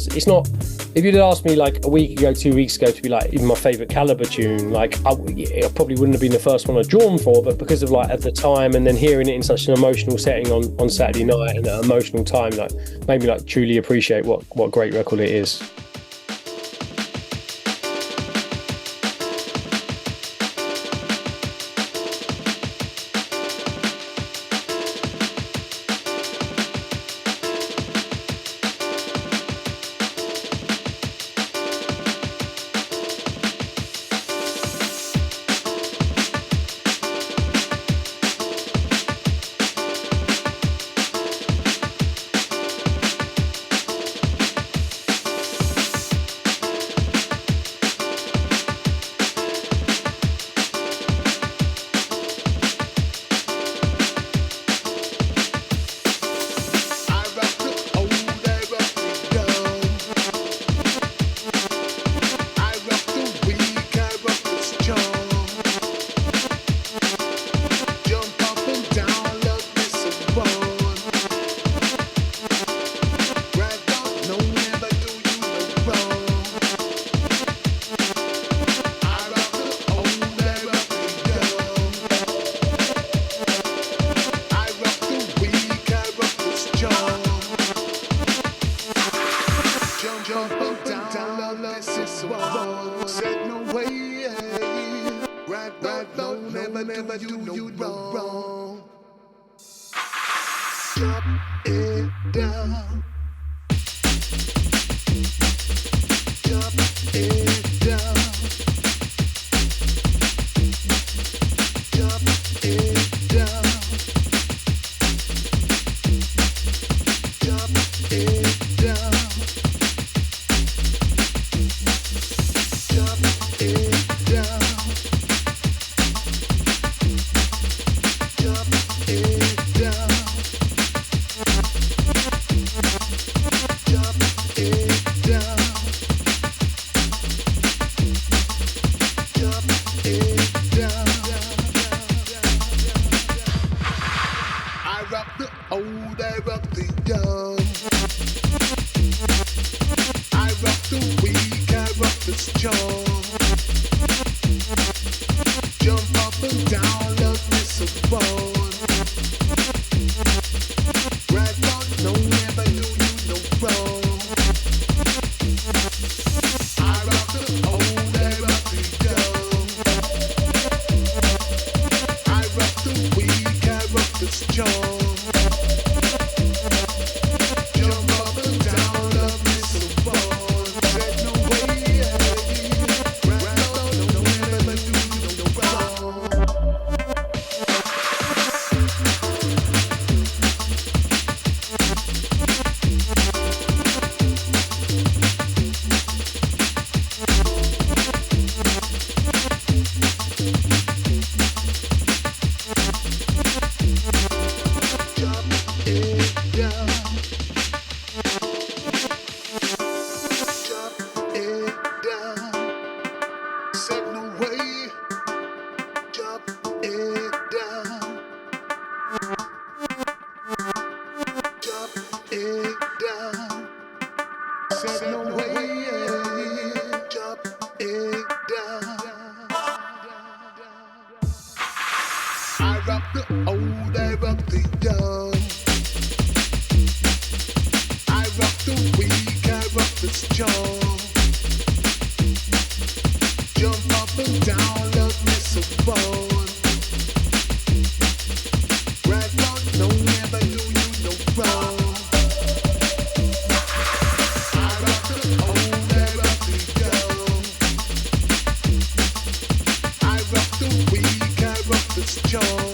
If you'd asked me like a week ago, 2 weeks ago, to be like even my favourite Caliber tune, like I probably wouldn't have been the first one I'd drawn for. But because of like at the time, and then hearing it in such an emotional setting on Saturday night and at an emotional time, like made me like truly appreciate what a great record it is. this wrong. Said no way. Right, no, never do you wrong. Drop it down. Drop it down. Drop it down. Drop it down. Drop it down. Drop it down. Drop it down. Drop it down. I rock the old, I rock the young. I rock the weak, I rock the strong. Jump up and down, love me so fun. Right on, no, never do you no wrong. I rock the old, I rock the young. I rock the weak, I rock the strong. Jump up and down, love me so fun. Said no way, right on, no, never do you no wrong. Drop it down. Drop it down. Said no way. Drop it down. Drop it down. Said no way. Drop it down. I rock the old, I rock the young. I rock the weak, I rock the strong. Jump up and down, love me so fun. Right on, no, never do you no wrong. I rock the old, I rock the young. I rock the weak, I rock the strong.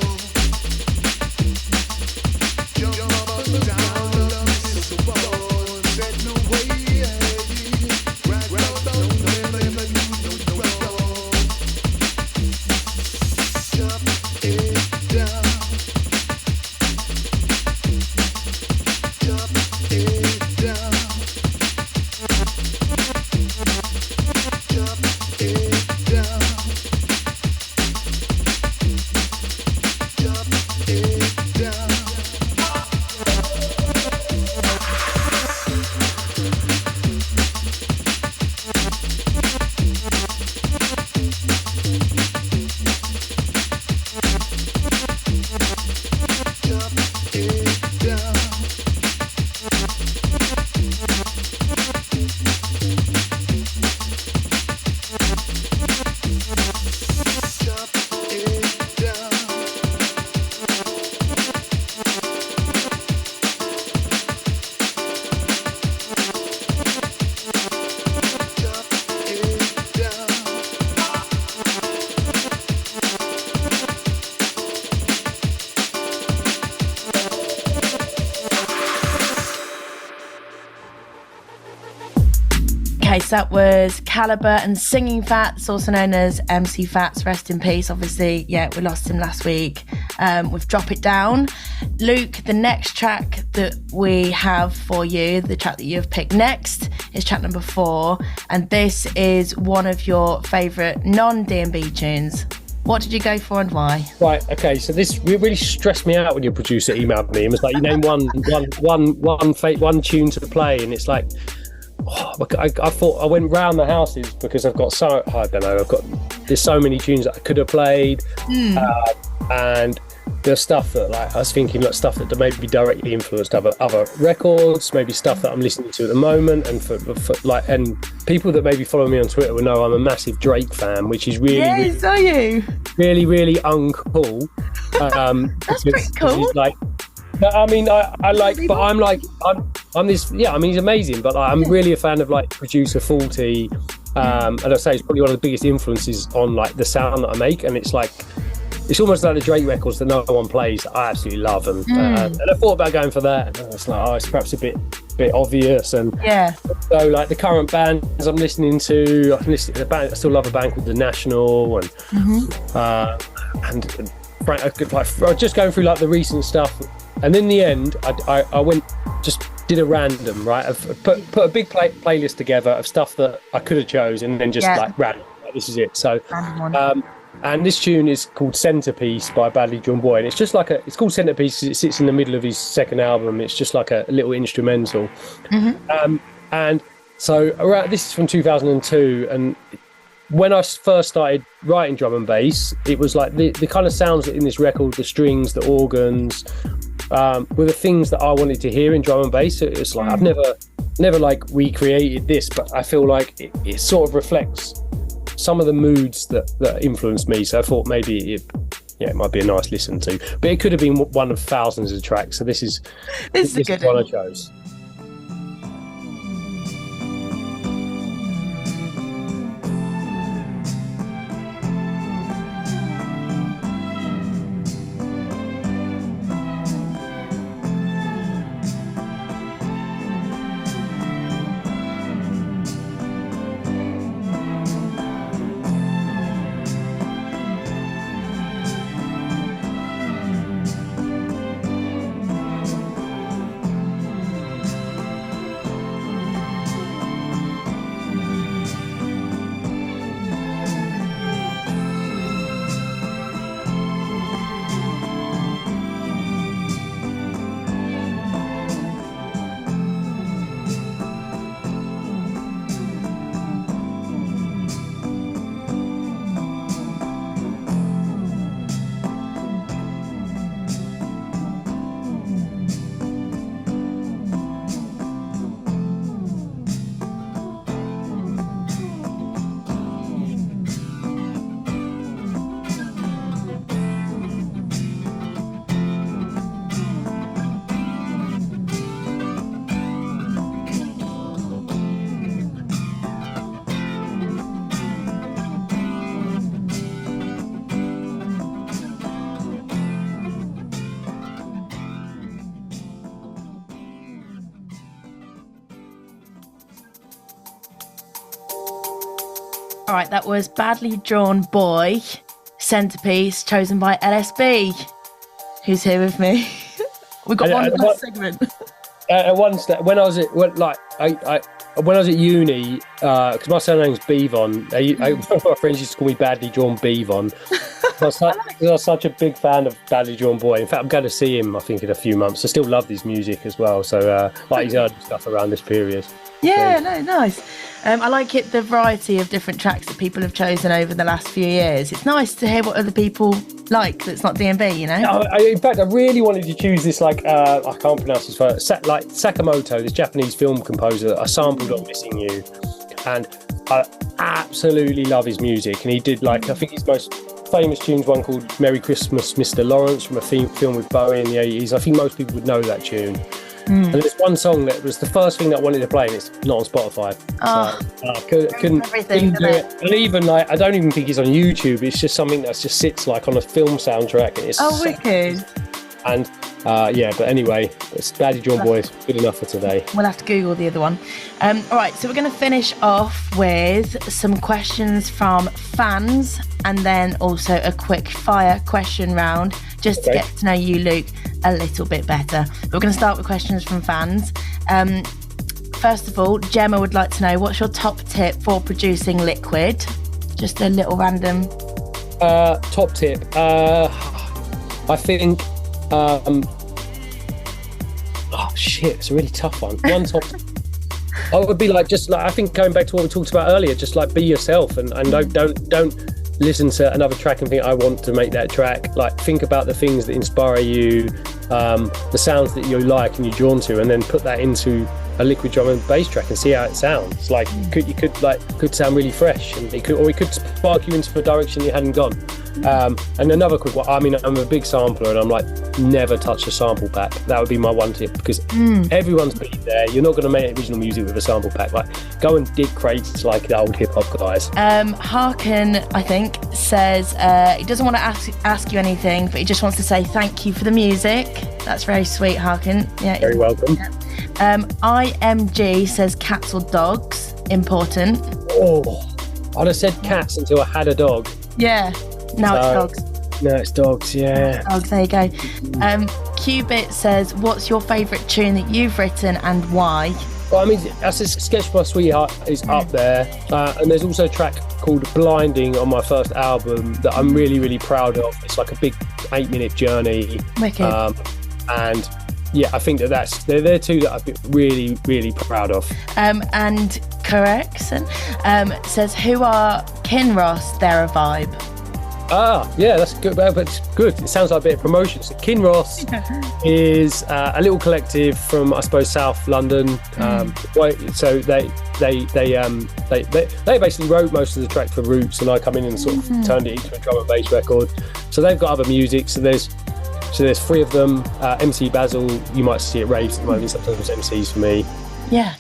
Jump up and down, love me so fun. Said no way, right on, no, never do you no wrong. Drop it down. Drop it down. Drop it down. Drop it down. Drop it down. Drop it down. Drop it down. Okay, so that was Caliber and Singing Fats, also known as A.M.C. Fats, rest in peace. Obviously, yeah, we lost him last week with Drop It Down. Luke, the next track that we have for you, the track that you have picked next, is track number 4, and this is one of your favourite non-D&B tunes. What did you go for and why? Right, okay, so this really stressed me out when your producer emailed me and was like, you name one tune to play, and it's like, I thought I went round the houses because I've got there's so many tunes that I could have played. and there's stuff that like I was thinking like stuff that maybe directly influenced other records, maybe stuff that I'm listening to at the moment, and for like, and people that maybe follow me on Twitter will know I'm a massive Drake fan, which is really are you? Really uncool. That's pretty cool. Like, I mean, I like, but I'm this. Yeah, I mean, he's amazing, but like, I'm really a fan of like producer 40. And I say it's probably one of the biggest influences on like the sound that I make, and it's like. It's almost like the Drake records that no one plays that I absolutely love, and I thought about going for that. And it's like, it's perhaps a bit obvious, and so like the current bands I'm listening to, I still love a band called The National, and like just going through like the recent stuff, and in the end, I went did a random I've put a big playlist together of stuff that I could have chosen, and then just like random. Like, this is it. So. And this tune is called Centerpiece by Badly Drawn Boy, and it's just like it's called Centerpiece because it sits in the middle of his second album. It's just like a little instrumental. And so this is from 2002, and when I first started writing drum and bass, it was like the kind of sounds in this record, the strings, the organs, were the things that I wanted to hear in drum and bass. It's like I've never like recreated this, but I feel like it sort of reflects some of the moods that influenced me, so I thought maybe it might be a nice listen to, but it could have been one of thousands of tracks. So this is a good one I chose. All right, that was Badly Drawn Boy, Centerpiece, chosen by LSB, who's here with me. We've got one last segment. When I was at uni, because my surname's Beavon, one of my friends used to call me Badly Drawn Beavon. I was such a big fan of Badly Drawn Boy. In fact, I'm going to see him, I think, in a few months. I still love his music as well. So, like his early stuff around this period. Yeah, no, nice. I like the variety of different tracks that people have chosen over the last few years. It's nice to hear what other people like that's not D&B, you know? In fact, I really wanted to choose this, I can't pronounce his first, Sakamoto, this Japanese film composer that I sampled on Missing You. And I absolutely love his music. And he did, I think his most famous tune's one called Merry Christmas, Mr. Lawrence, from a film with Bowie in the 80s. I think most people would know that tune. And there's one song that was the first thing that I wanted to play, and it's not on Spotify. So couldn't do it. And even I don't even think it's on YouTube. It's just something that just sits on a film soundtrack. And it's wicked. And but anyway, it's Badly Drawn Boy. It's good enough for today. We'll have to Google the other one. All right, so we're going to finish off with some questions from fans, and then also a quick fire question round, just to get to know you, Luke, a little bit better. We're going to start with questions from fans. First of all, Gemma would like to know, what's your top tip for producing liquid? Just a little random. Top tip. I think. It's a really tough one. One top. I would be I think going back to what we talked about earlier, just be yourself and don't listen to another track and think, I want to make that track. Like, think about the things that inspire you, the sounds that you like and you're drawn to, and then put that into a liquid drum and bass track and see how it sounds. Like, could sound really fresh, and it could spark you into a direction you hadn't gone. And another quick one, I mean, I'm a big sampler, and I'm like, never touch a sample pack. That would be my one tip, because everyone's been there. You're not going to make original music with a sample pack. Like, go and dig crates like the old hip hop guys. Harkin, I think, says he doesn't want to ask you anything, but he just wants to say thank you for the music. That's very sweet, Harkin. Yeah, very welcome. Yeah. IMG says cats or dogs. Important. Oh, I'd have said cats until I had a dog. Yeah. Now it's dogs. No, it's dogs, yeah. Dogs, there you go. Qubit says, what's your favourite tune that you've written and why? Well, I mean, that's a Sketch My Sweetheart is up there. And there's also a track called Blinding on my first album that I'm really, really proud of. It's like a big 8-minute journey. Wicked. And yeah, I think they're two that I've been really, really proud of. And Correction says, who are Kinross? They're a vibe. Yeah, that's good, but it's good. It sounds like a bit of promotion. So Kinross is a little collective from, I suppose, South London. So they basically wrote most of the track for Roots, and I come in and sort of turned it into a drum and bass record. So they've got other music. So there's 3 of them. MC Basil, you might see at raves at the moment. Sometimes MCs for me. Yeah.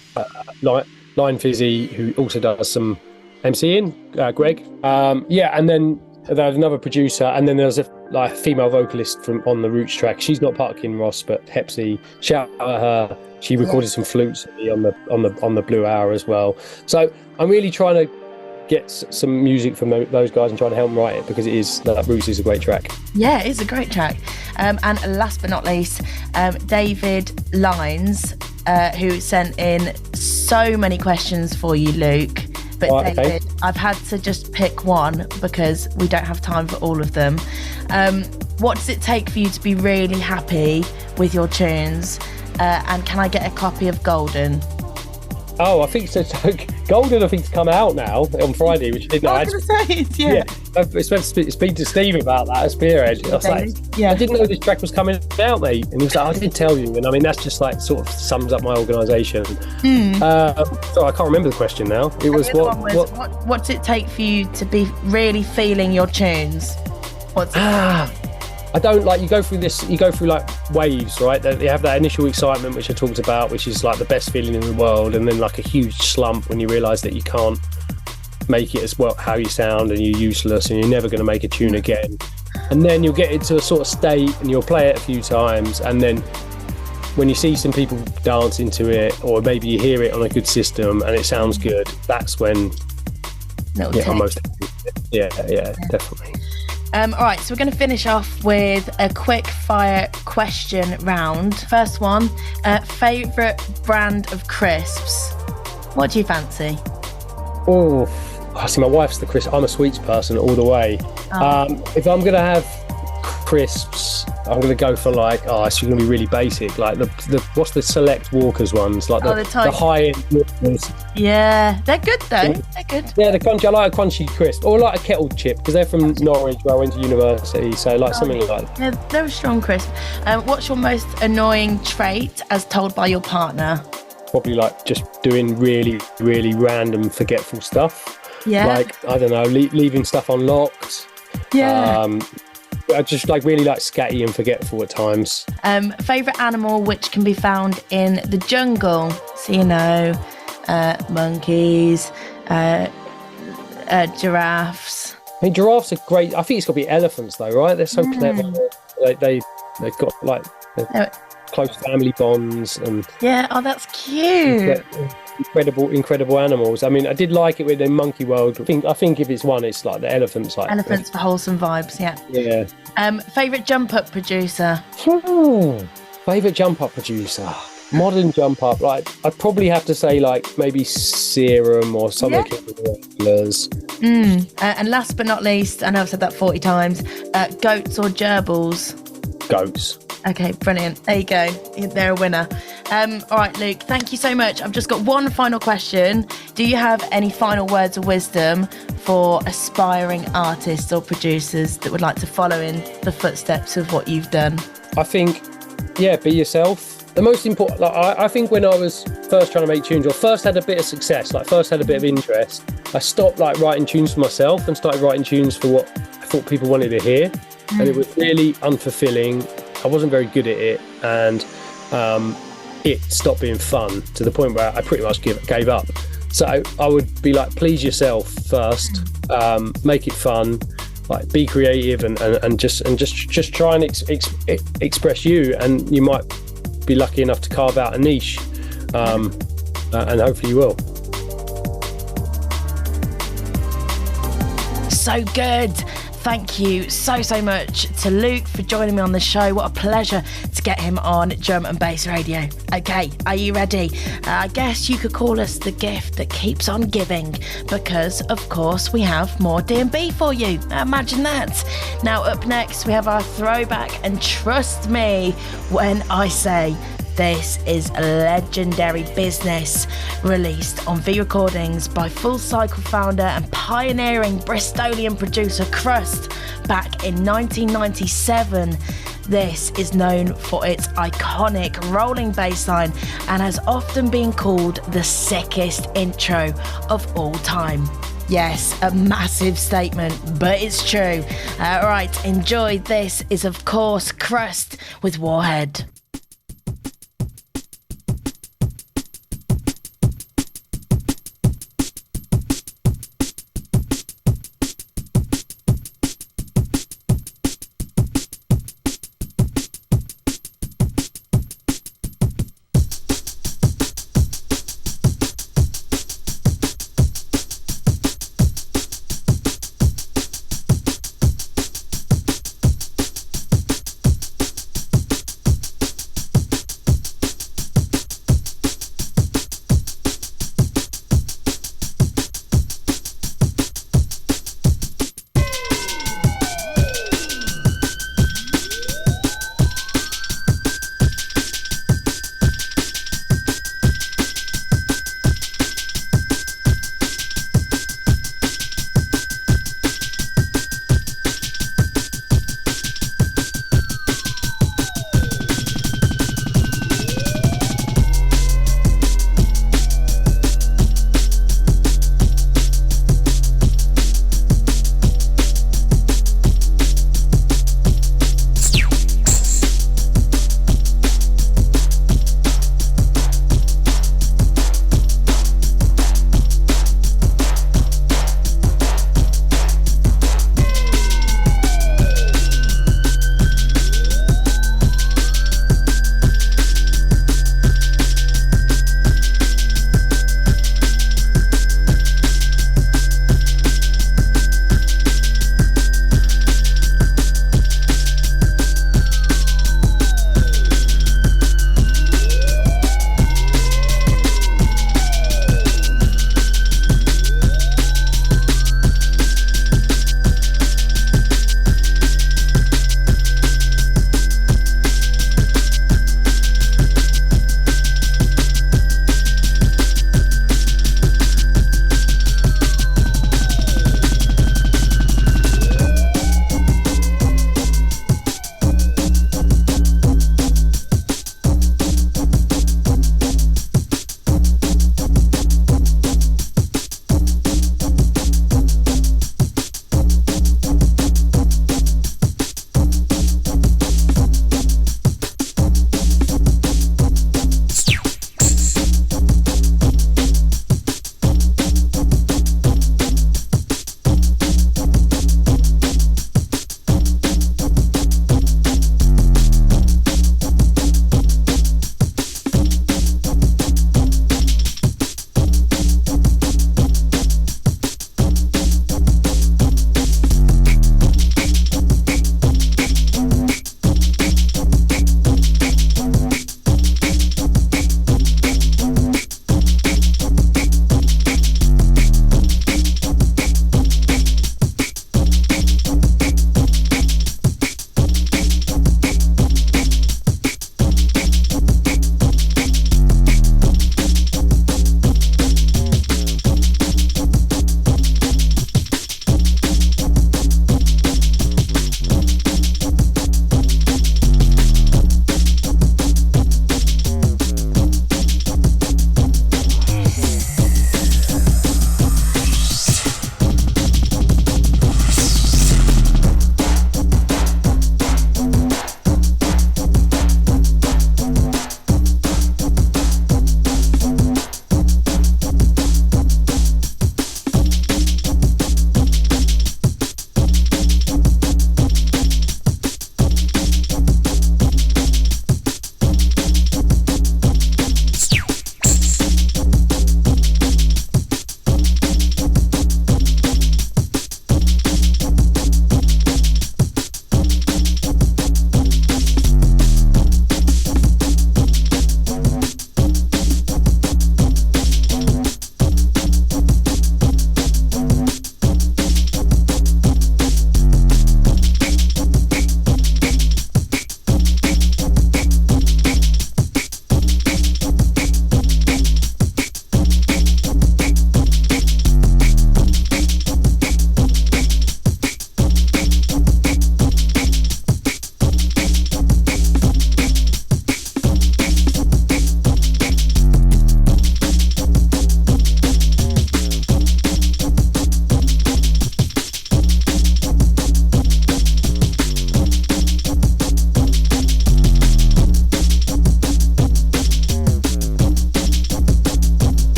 Line Fizzy, who also does some MCing. Greg. And then there's another producer, and then there's a female vocalist on the Roots track. She's not part of Kinross, but Hepsy, shout out at her. She recorded some flutes on the Blue Hour as well. So I'm really trying to get some music from those guys and trying to help them write it, because Roots is a great track. Yeah, it is a great track. And last but not least, David Lines, who sent in so many questions for you, Luke. But David, I've had to just pick one because we don't have time for all of them. What does it take for you to be really happy with your tunes? And can I get a copy of Golden? Oh, I think so. Golden, I think, to come out now on Friday, which I didn't know. I was going to say it, yeah. I spent speak to Steve about that at Spearhead. I was like, I didn't know this track was coming out, mate. And he was like, I didn't tell you. And I mean, that's just like sort of sums up my organisation. So I can't remember the question now. It was what does it take for you to be really feeling your tunes? What's it? I don't like, you go through like waves, right? You have that initial excitement, which I talked about, which is like the best feeling in the world, and then like a huge slump when you realise that you can't make it as well how you sound, and you're useless, and you're never going to make a tune again. And then you'll get into a sort of state, and you'll play it a few times, and then when you see some people dance into it, or maybe you hear it on a good system and it sounds good, that's when I'm most happy. Yeah, definitely. All right, so we're going to finish off with a quick fire question round. First one, favourite brand of crisps? What do you fancy? Oh, see, my wife's the crisp. I'm a sweets person all the way. If I'm going to have crisps, I'm going to go for like, it's going to be really basic. Like the what's the Select Walkers ones? Like the high-end Walkers. Yeah, they're good though. They're good. Yeah, the crunchy. I like a crunchy crisp, or like a kettle chip, because they're from Norwich, where I went to university. So like something like that. Yeah, they're a strong crisp. What's your most annoying trait as told by your partner? Probably like just doing really, really random, forgetful stuff. Yeah. Like, I don't know, leaving stuff unlocked. Yeah. I just like really like scatty and forgetful at times. Favourite animal which can be found in the jungle? So, monkeys, giraffes. I mean, giraffes are great. I think it's got to be elephants though, right? They're so clever. They've got like close family bonds and that's cute. Incredible animals. I mean, I did like it with the Monkey World. I think if it's one, it's like the elephants. Like elephants for wholesome vibes. Yeah. Favourite jump up producer? Favourite jump up producer. Modern jump up. Like, I'd probably have to say like maybe Serum or some of the regulars. And last but not least, I know I've said that 40 times. Goats or gerbils? Goats. Okay, brilliant. There you go. They're a winner. All right, Luke, thank you so much. I've just got one final question. Do you have any final words of wisdom for aspiring artists or producers that would like to follow in the footsteps of what you've done? I think, yeah, be yourself. The most important, I think when I was first trying to make tunes, or first had a bit of success, first had a bit of interest, I stopped writing tunes for myself and started writing tunes for what I thought people wanted to hear. And it was really unfulfilling. I wasn't very good at it, and it stopped being fun to the point where I pretty much gave up. So I would be please yourself first, make it fun, be creative, and just try and express you, and you might be lucky enough to carve out a niche, and hopefully you will. So good. Thank you so much to Luke for joining me on the show. What a pleasure to get him on Drum and Bass Radio. Okay, are you ready? I guess you could call us the gift that keeps on giving, because of course we have more D&B for you. Imagine that. Now up next we have our throwback, and trust me when I say this is legendary business, released on V Recordings by Full Cycle founder and pioneering Bristolian producer Crust back in 1997. This is known for its iconic rolling bass line and has often been called the sickest intro of all time. Yes, a massive statement, but it's true. All right, enjoy. This is, of course, Crust with Warhead.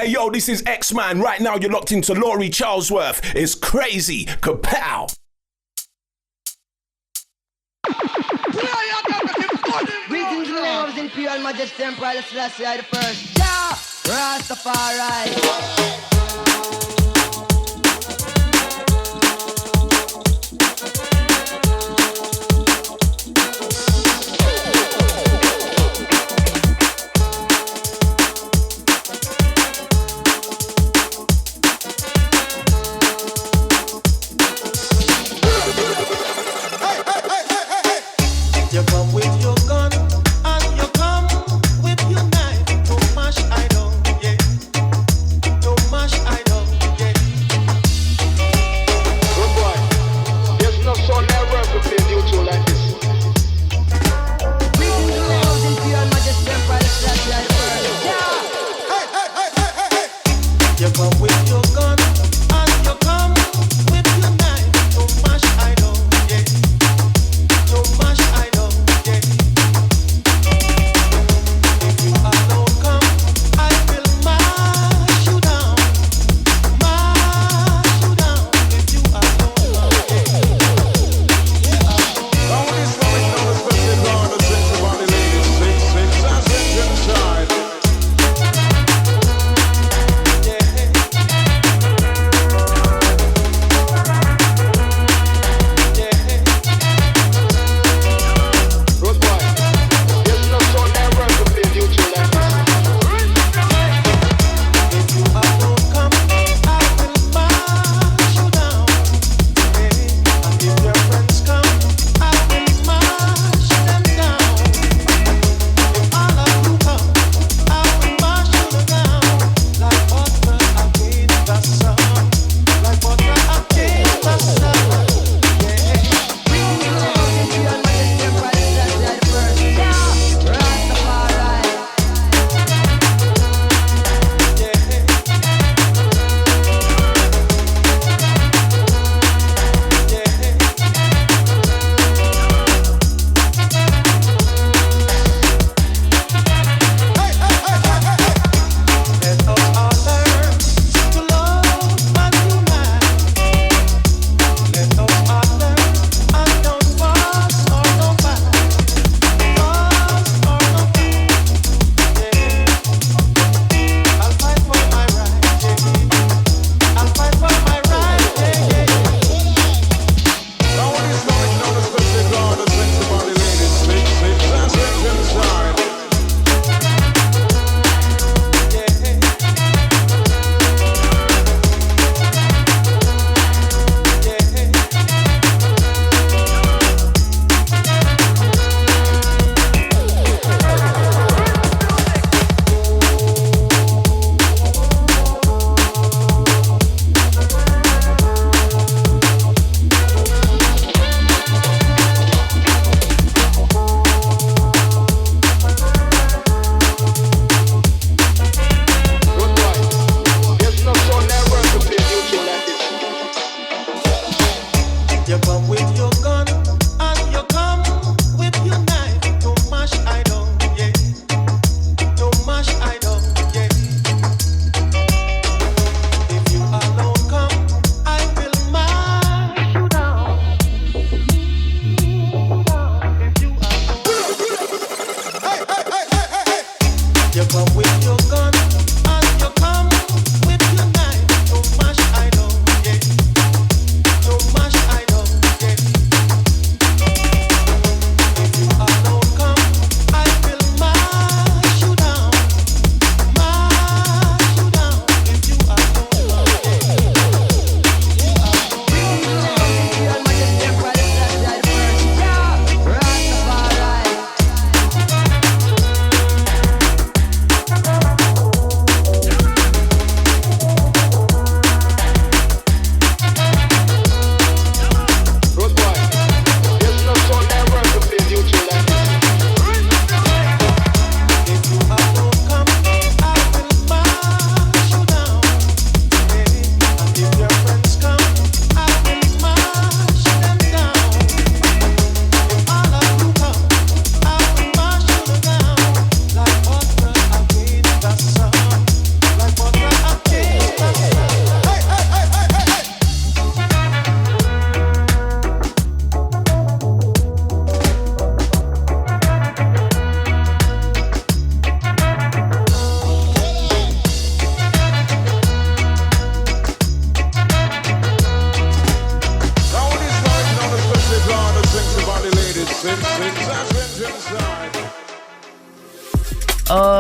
Hey yo, this is X-Man. Right now you're locked into Laurie Charlesworth. It's crazy. Kapow. Greetings, lords, Imperial Majesty, Emperor Selassie I the First. Yeah, Rastafari. You come with your gun and you come with your knife to mash I down, yeah. To mash I down, yeah. Good boy. There's no son ever to play you two like this. Greetings, lords, Imperial Majesty, Emperor Selassie I the First. You come with your gun and you come with your knife to mash I down, yeah. To mash I down, yeah. If you alone come, I will mash you down. Mash you down. If you alone come, yeah. Now this coming down the special round of six about the ladies, six, and six inside.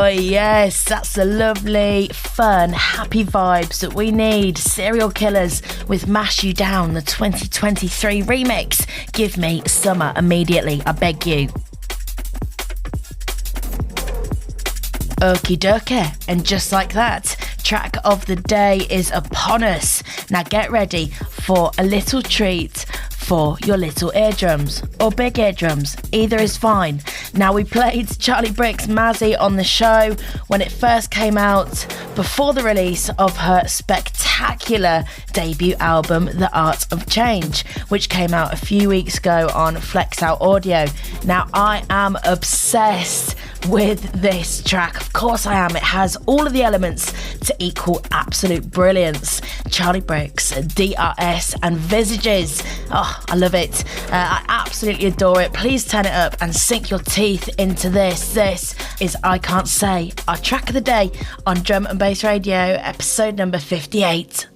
Oh, yes, that's the lovely, fun, happy vibes that we need. Serial Killers with Mash You Down, the 2023 remix. Give me summer immediately, I beg you. Okie dokie, and just like that, track of the day is upon us. Now get ready for a little treat for your little eardrums or big eardrums, either is fine. Now, we played Charlie Brick's Mazzy on the show when it first came out before the release of her spectacular debut album The Art of Change, which came out a few weeks ago on Flex Out Audio. Now, I am obsessed with this track. Of course I am. It has all of the elements to equal absolute brilliance. Charlie Brick's DRS and Visages. Oh, I love it. I absolutely adore it. Please turn it up and sink your teeth into this. This is I Can't Say, our track of the day on Drum and Bass Radio, episode number 58.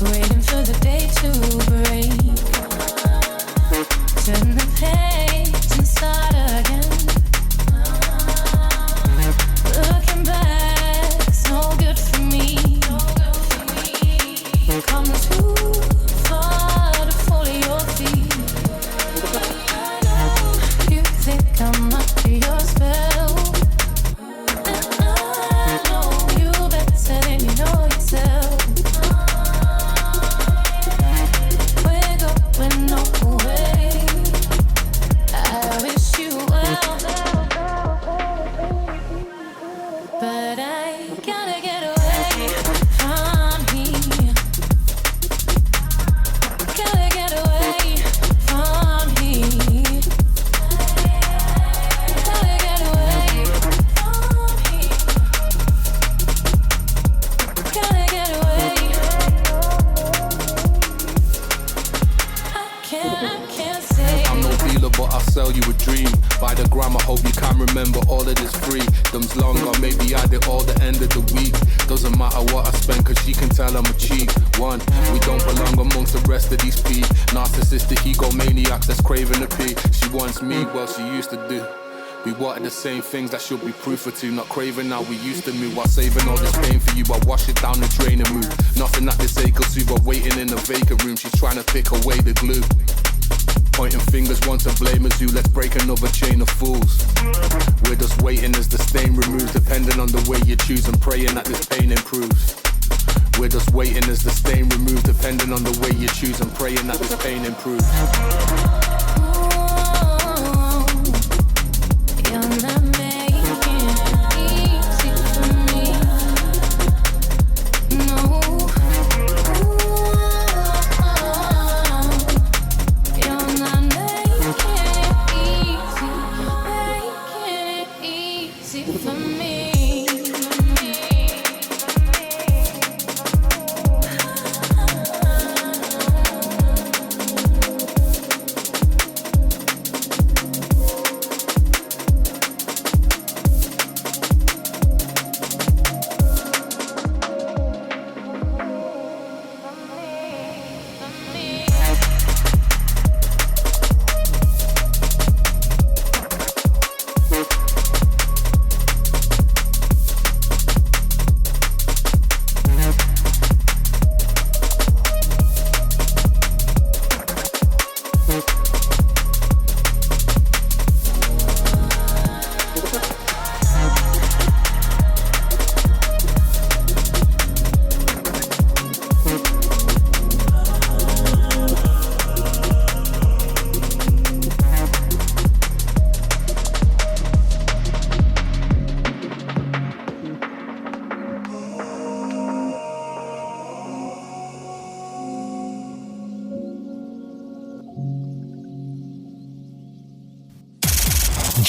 Waiting for the day to break. Turn the page and start again. Looking back's no good for me. Come too far to fall at your feet. I know you think I'm under your spell, and I know you better than you know yourself. Hope you can remember all of this freedom's longer. Maybe I did all the end of the week. Doesn't matter what I spend, cause she can tell I'm a cheap one. We don't belong amongst the rest of these peeps. Narcissistic egomaniacs that's craving the pee. She wants me, well she used to do. We wanted the same things, that should be proof or two. Not craving how we used to move. While saving all this pain for you, I wash it down the drain and move. Nothing that this ache will soothe. We're waiting in the vacant room. She's trying to pick away the glue. Pointing fingers, one to blame as you. Let's break another chain of fools. We're just waiting as the stain removes. Depending on the way you choose and praying that this pain improves. We're just waiting as the stain removes. Depending on the way you choose and praying that this pain improves.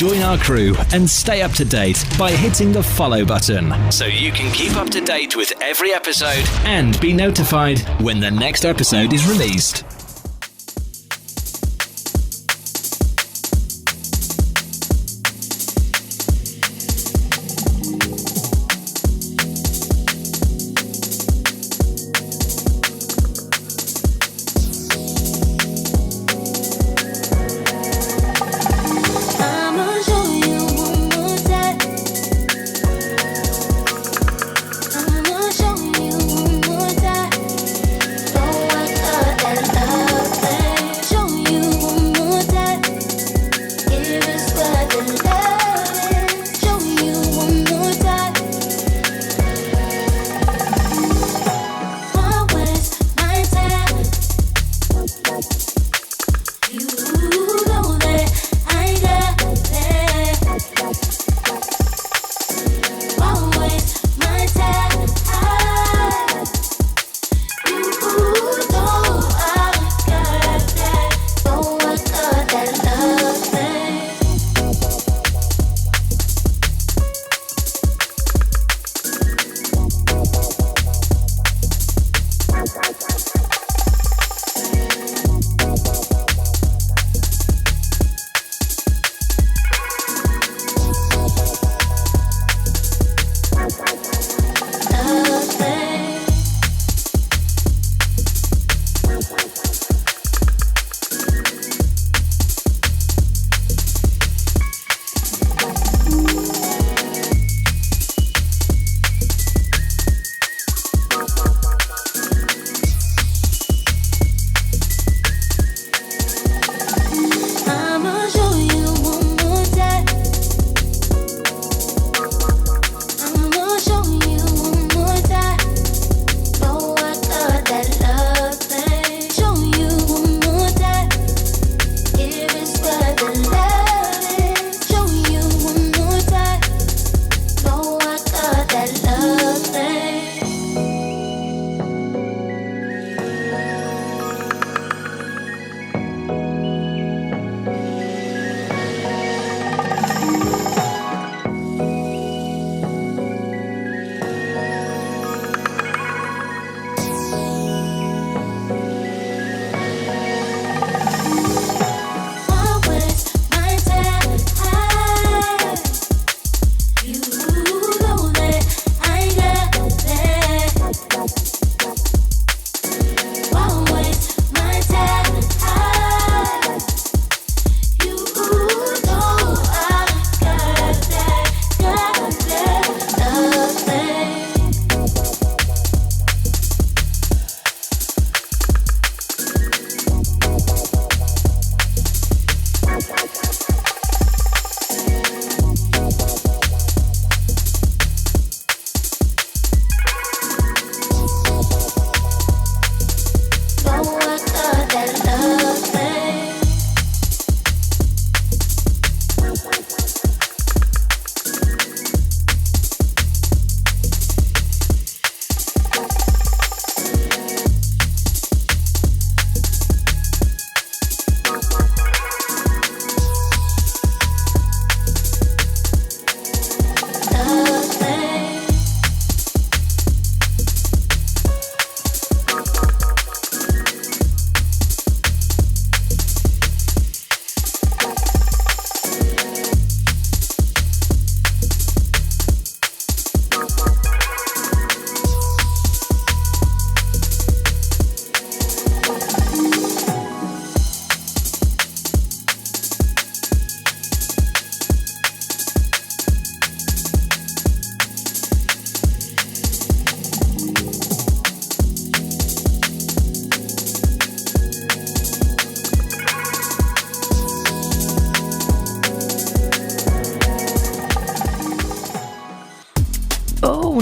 Join our crew and stay up to date by hitting the follow button so you can keep up to date with every episode and be notified when the next episode is released.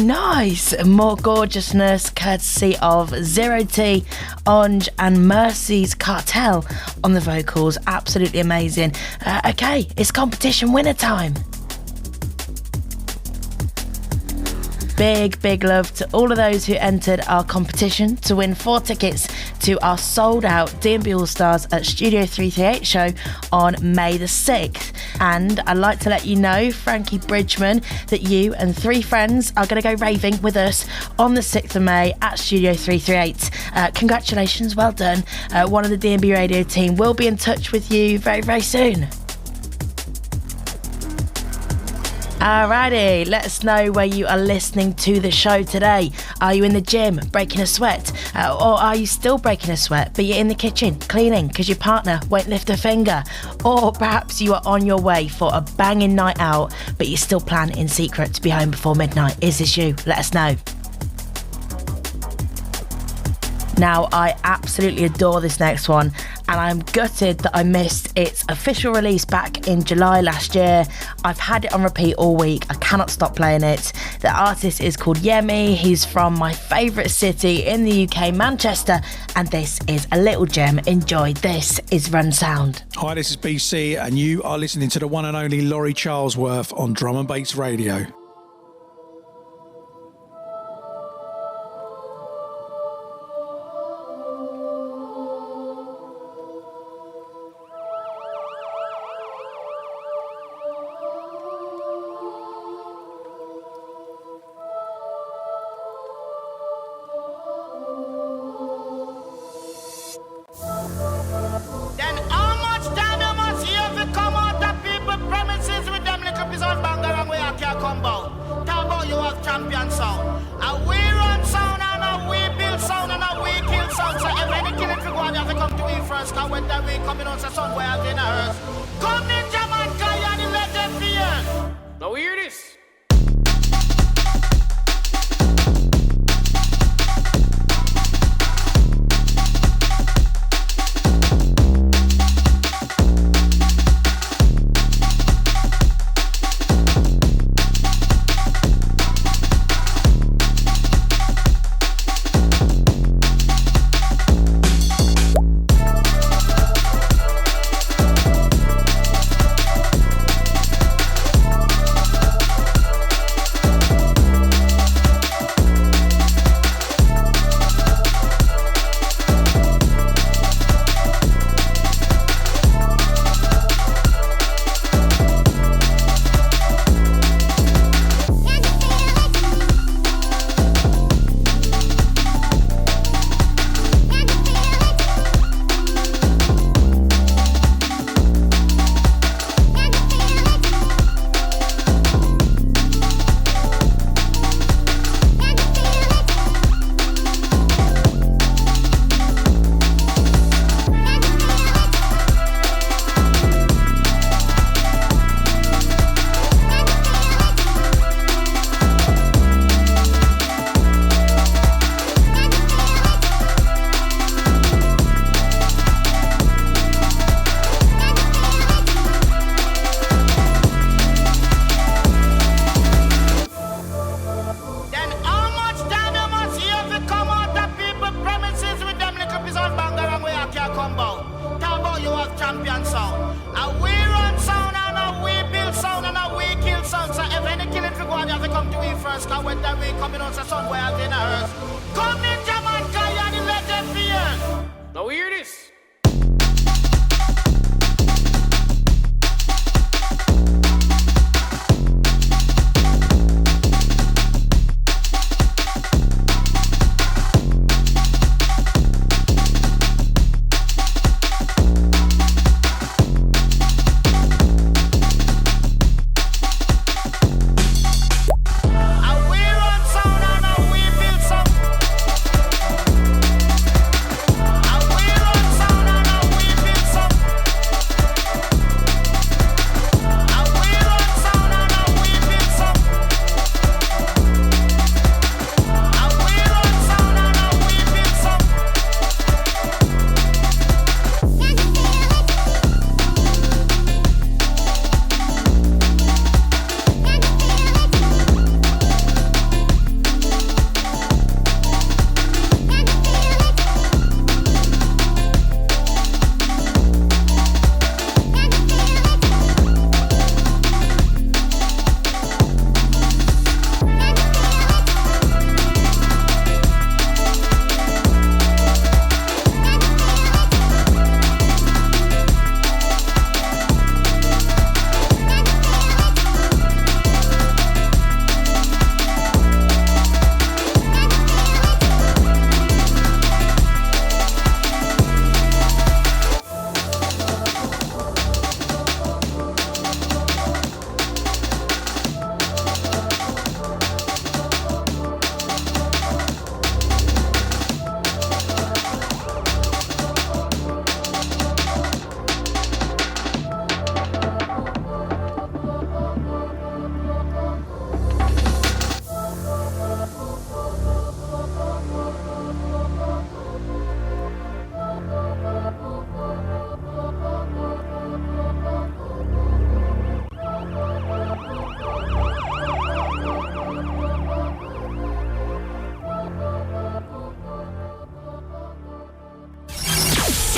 Nice. More gorgeousness courtesy of Zero T, Onge and Mercy's Cartel on the vocals. Absolutely amazing. Okay, it's competition winner time. Big love to all of those who entered our competition to win 4 tickets to our sold out D&B All Stars at Studio 338 show on May the 6th. And I'd like to let you know, Frankie Bridgman, that you and 3 friends are going to go raving with us on the 6th of May at Studio 338. Congratulations, well done. One of the D&B Radio team will be in touch with you very soon. Alrighty, let us know where you are listening to the show today. Are you in the gym breaking a sweat? Or are you still breaking a sweat but you're in the kitchen cleaning because your partner won't lift a finger? Or perhaps you are on your way for a banging night out but you still plan in secret to be home before midnight. Is this you? Let us know. Now, I absolutely adore this next one, and I'm gutted that I missed its official release back in July last year. I've had it on repeat all week. I cannot stop playing it. The artist is called A.M.C. He's from my favourite city in the UK, Manchester, and this is a little gem. Enjoy. This is Run Sound. Hi, this is BC, and you are listening to the one and only Laurie Charlesworth on Drum and Bass Radio.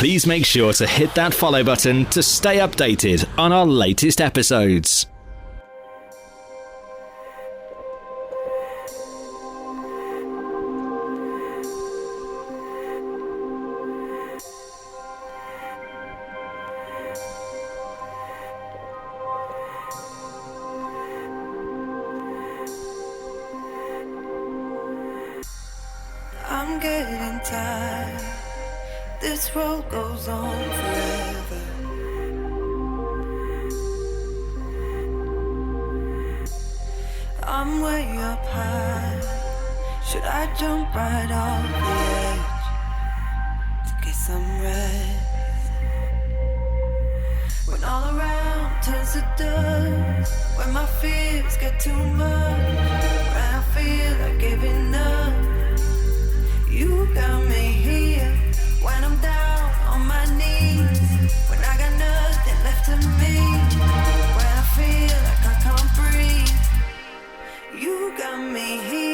please make sure to hit that follow button to stay updated on our latest episodes. I'm getting tired. This road goes on forever. I'm way up high. Should I jump right off the edge to get some rest? When all around turns to dust, when my fears get too much, when I feel like giving up, you got me here. When I'm down on my knees, when I got nothing left to me, when I feel like I can't breathe, you got me here.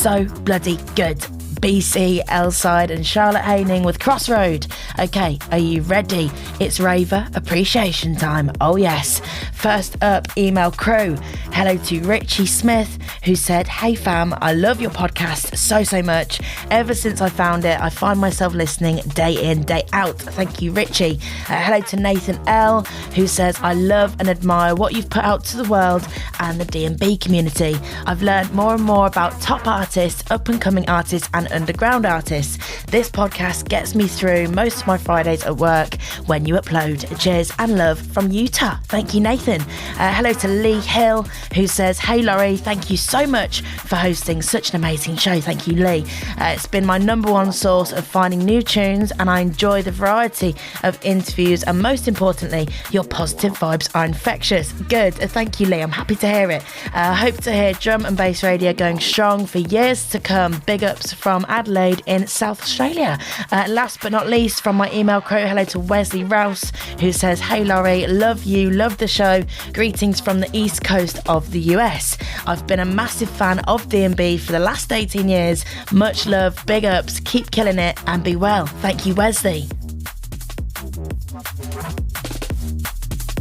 So bloody good. BC, Elside and Charlotte Haining with Crossroad. Okay, are you ready? It's Raver Appreciation Time. Oh yes. First up, email crew. Hello to Richie Smith, who said, hey fam, I love your podcast so much. Ever since I found it, I find myself listening day in, day out. Thank you, Richie. Hello to Nathan L, who says, I love and admire what you've put out to the world and the D&B community. I've learned more and more about top artists, up-and-coming artists and underground artists. This podcast gets me through most of my Fridays at work when you upload. Cheers and love from Utah. Thank you, Nathan. Hello to Lee Hill, who says, hey Laurie, thank you so much for hosting such an amazing show. Thank you, Lee. It's been my number one source of finding new tunes, and I enjoy the variety of interviews, and most importantly, your positive vibes are infectious. Good. Thank you, Lee. I'm happy to hear it. Hope to hear drum and bass radio going strong for years to come. Big ups from Adelaide in South Australia. Last but not least, from my email crew, hello to Wesley Rouse, who says, hey Laurie, love you, love the show. Greetings from the east coast of the US. I've been a massive fan of D&B for the last 18 years. Much love, big ups, keep killing it and be well. Thank you, Wesley.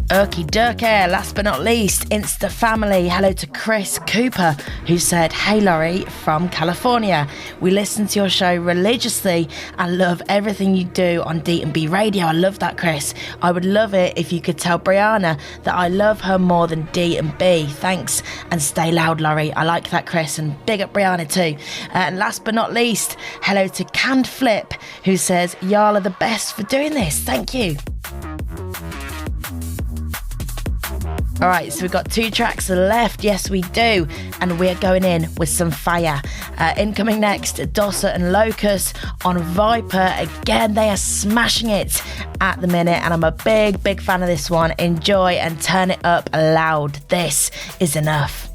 Okie dokie, last but not least, Insta family. Hello to Chris Cooper, who said, hey Laurie from California. We listen to your show religiously and love everything you do on D&B Radio. I love that, Chris. I would love it if you could tell Brianna that I love her more than D&B. Thanks and stay loud, Laurie. I like that, Chris, and big up Brianna too. And last but not least, hello to Canned Flip, who says, y'all are the best for doing this. Thank you. All right, so we've got 2 tracks left. Yes, we do. And we're going in with some fire. Incoming next, Dossa and Locus on Viper. Again, they are smashing it at the minute. And I'm a big fan of this one. Enjoy and turn it up loud. This is enough.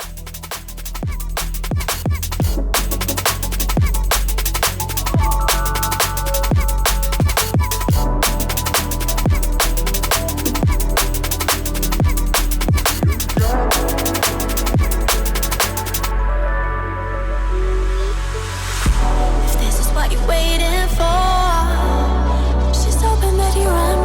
Run.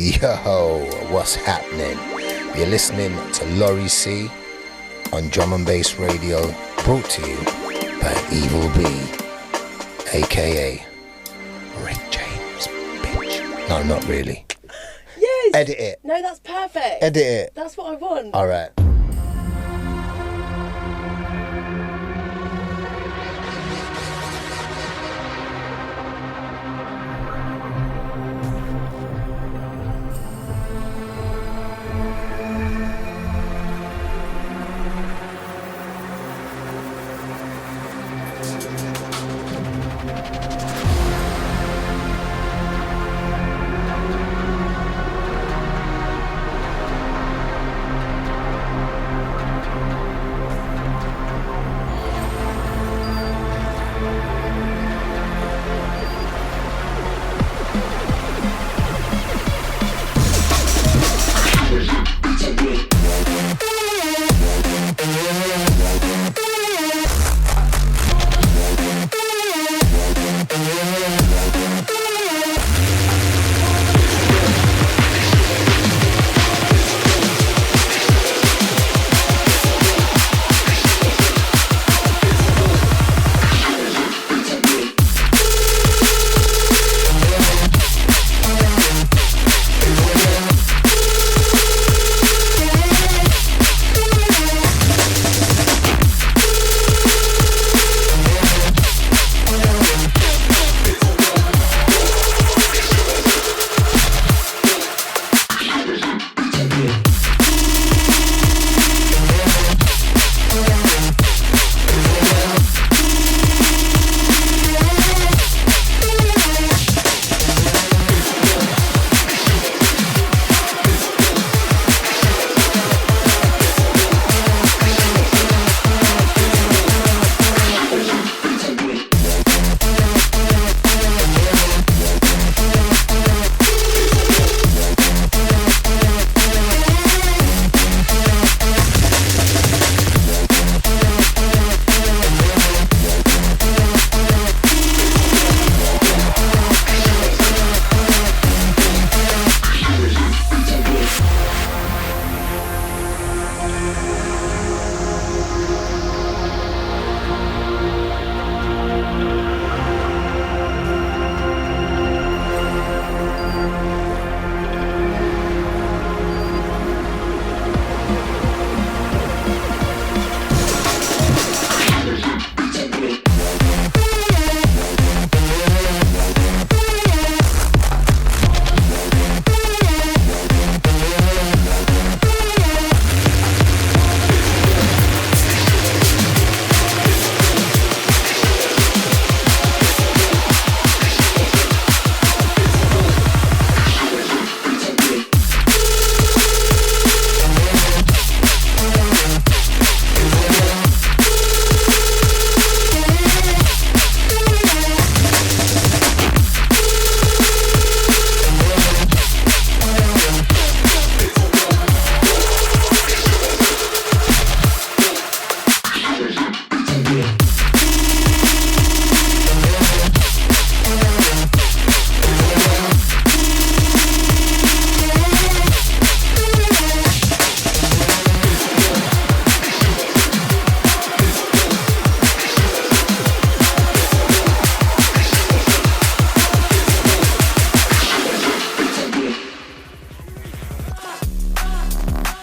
Yo, what's happening? You're listening to Laurie C on Drum and Bass Radio, brought to you by Evil B, aka Rick James, bitch. No, not really. Yes. Edit it. No, that's perfect. Edit it. That's what I want. All right.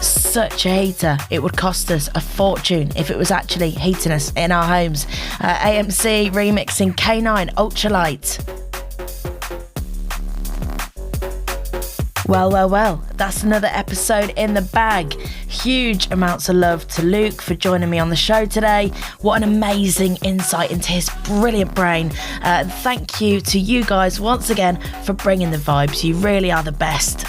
Such a heater. It would cost us a fortune if it was actually heating us in our homes. A.M.C remixing K9 Ultralight. Well, that's another episode in the bag. Huge amounts of love to Luke for joining me on the show today. What an amazing insight into his brilliant brain. Thank you to you guys once again for bringing the vibes. You really are the best.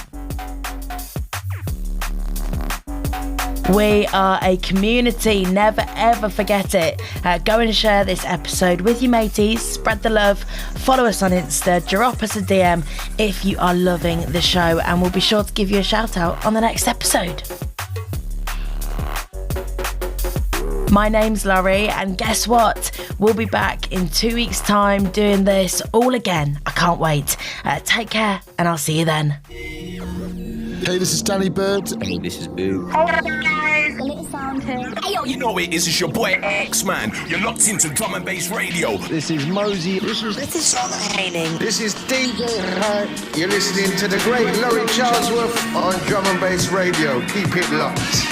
We are a community, never ever forget it. Go and share this episode with your mateys, spread the love, follow us on Insta, drop us a DM if you are loving the show, and we'll be sure to give you a shout out on the next episode. My name's Laurie, and guess what? We'll be back in 2 weeks' time doing this all again. I can't wait. Take care, and I'll see you then. Hey, this is Danny Bird. Hey, this is Boo. Hey guys, a little sound here. Hey, yo, you know it. This is your boy X, man. You're locked into Drum and Bass Radio. This is Mosey. This is John Haining. This is DJ Hart. You're listening to the great Laurie Charlesworth on Drum and Bass Radio. Keep it locked.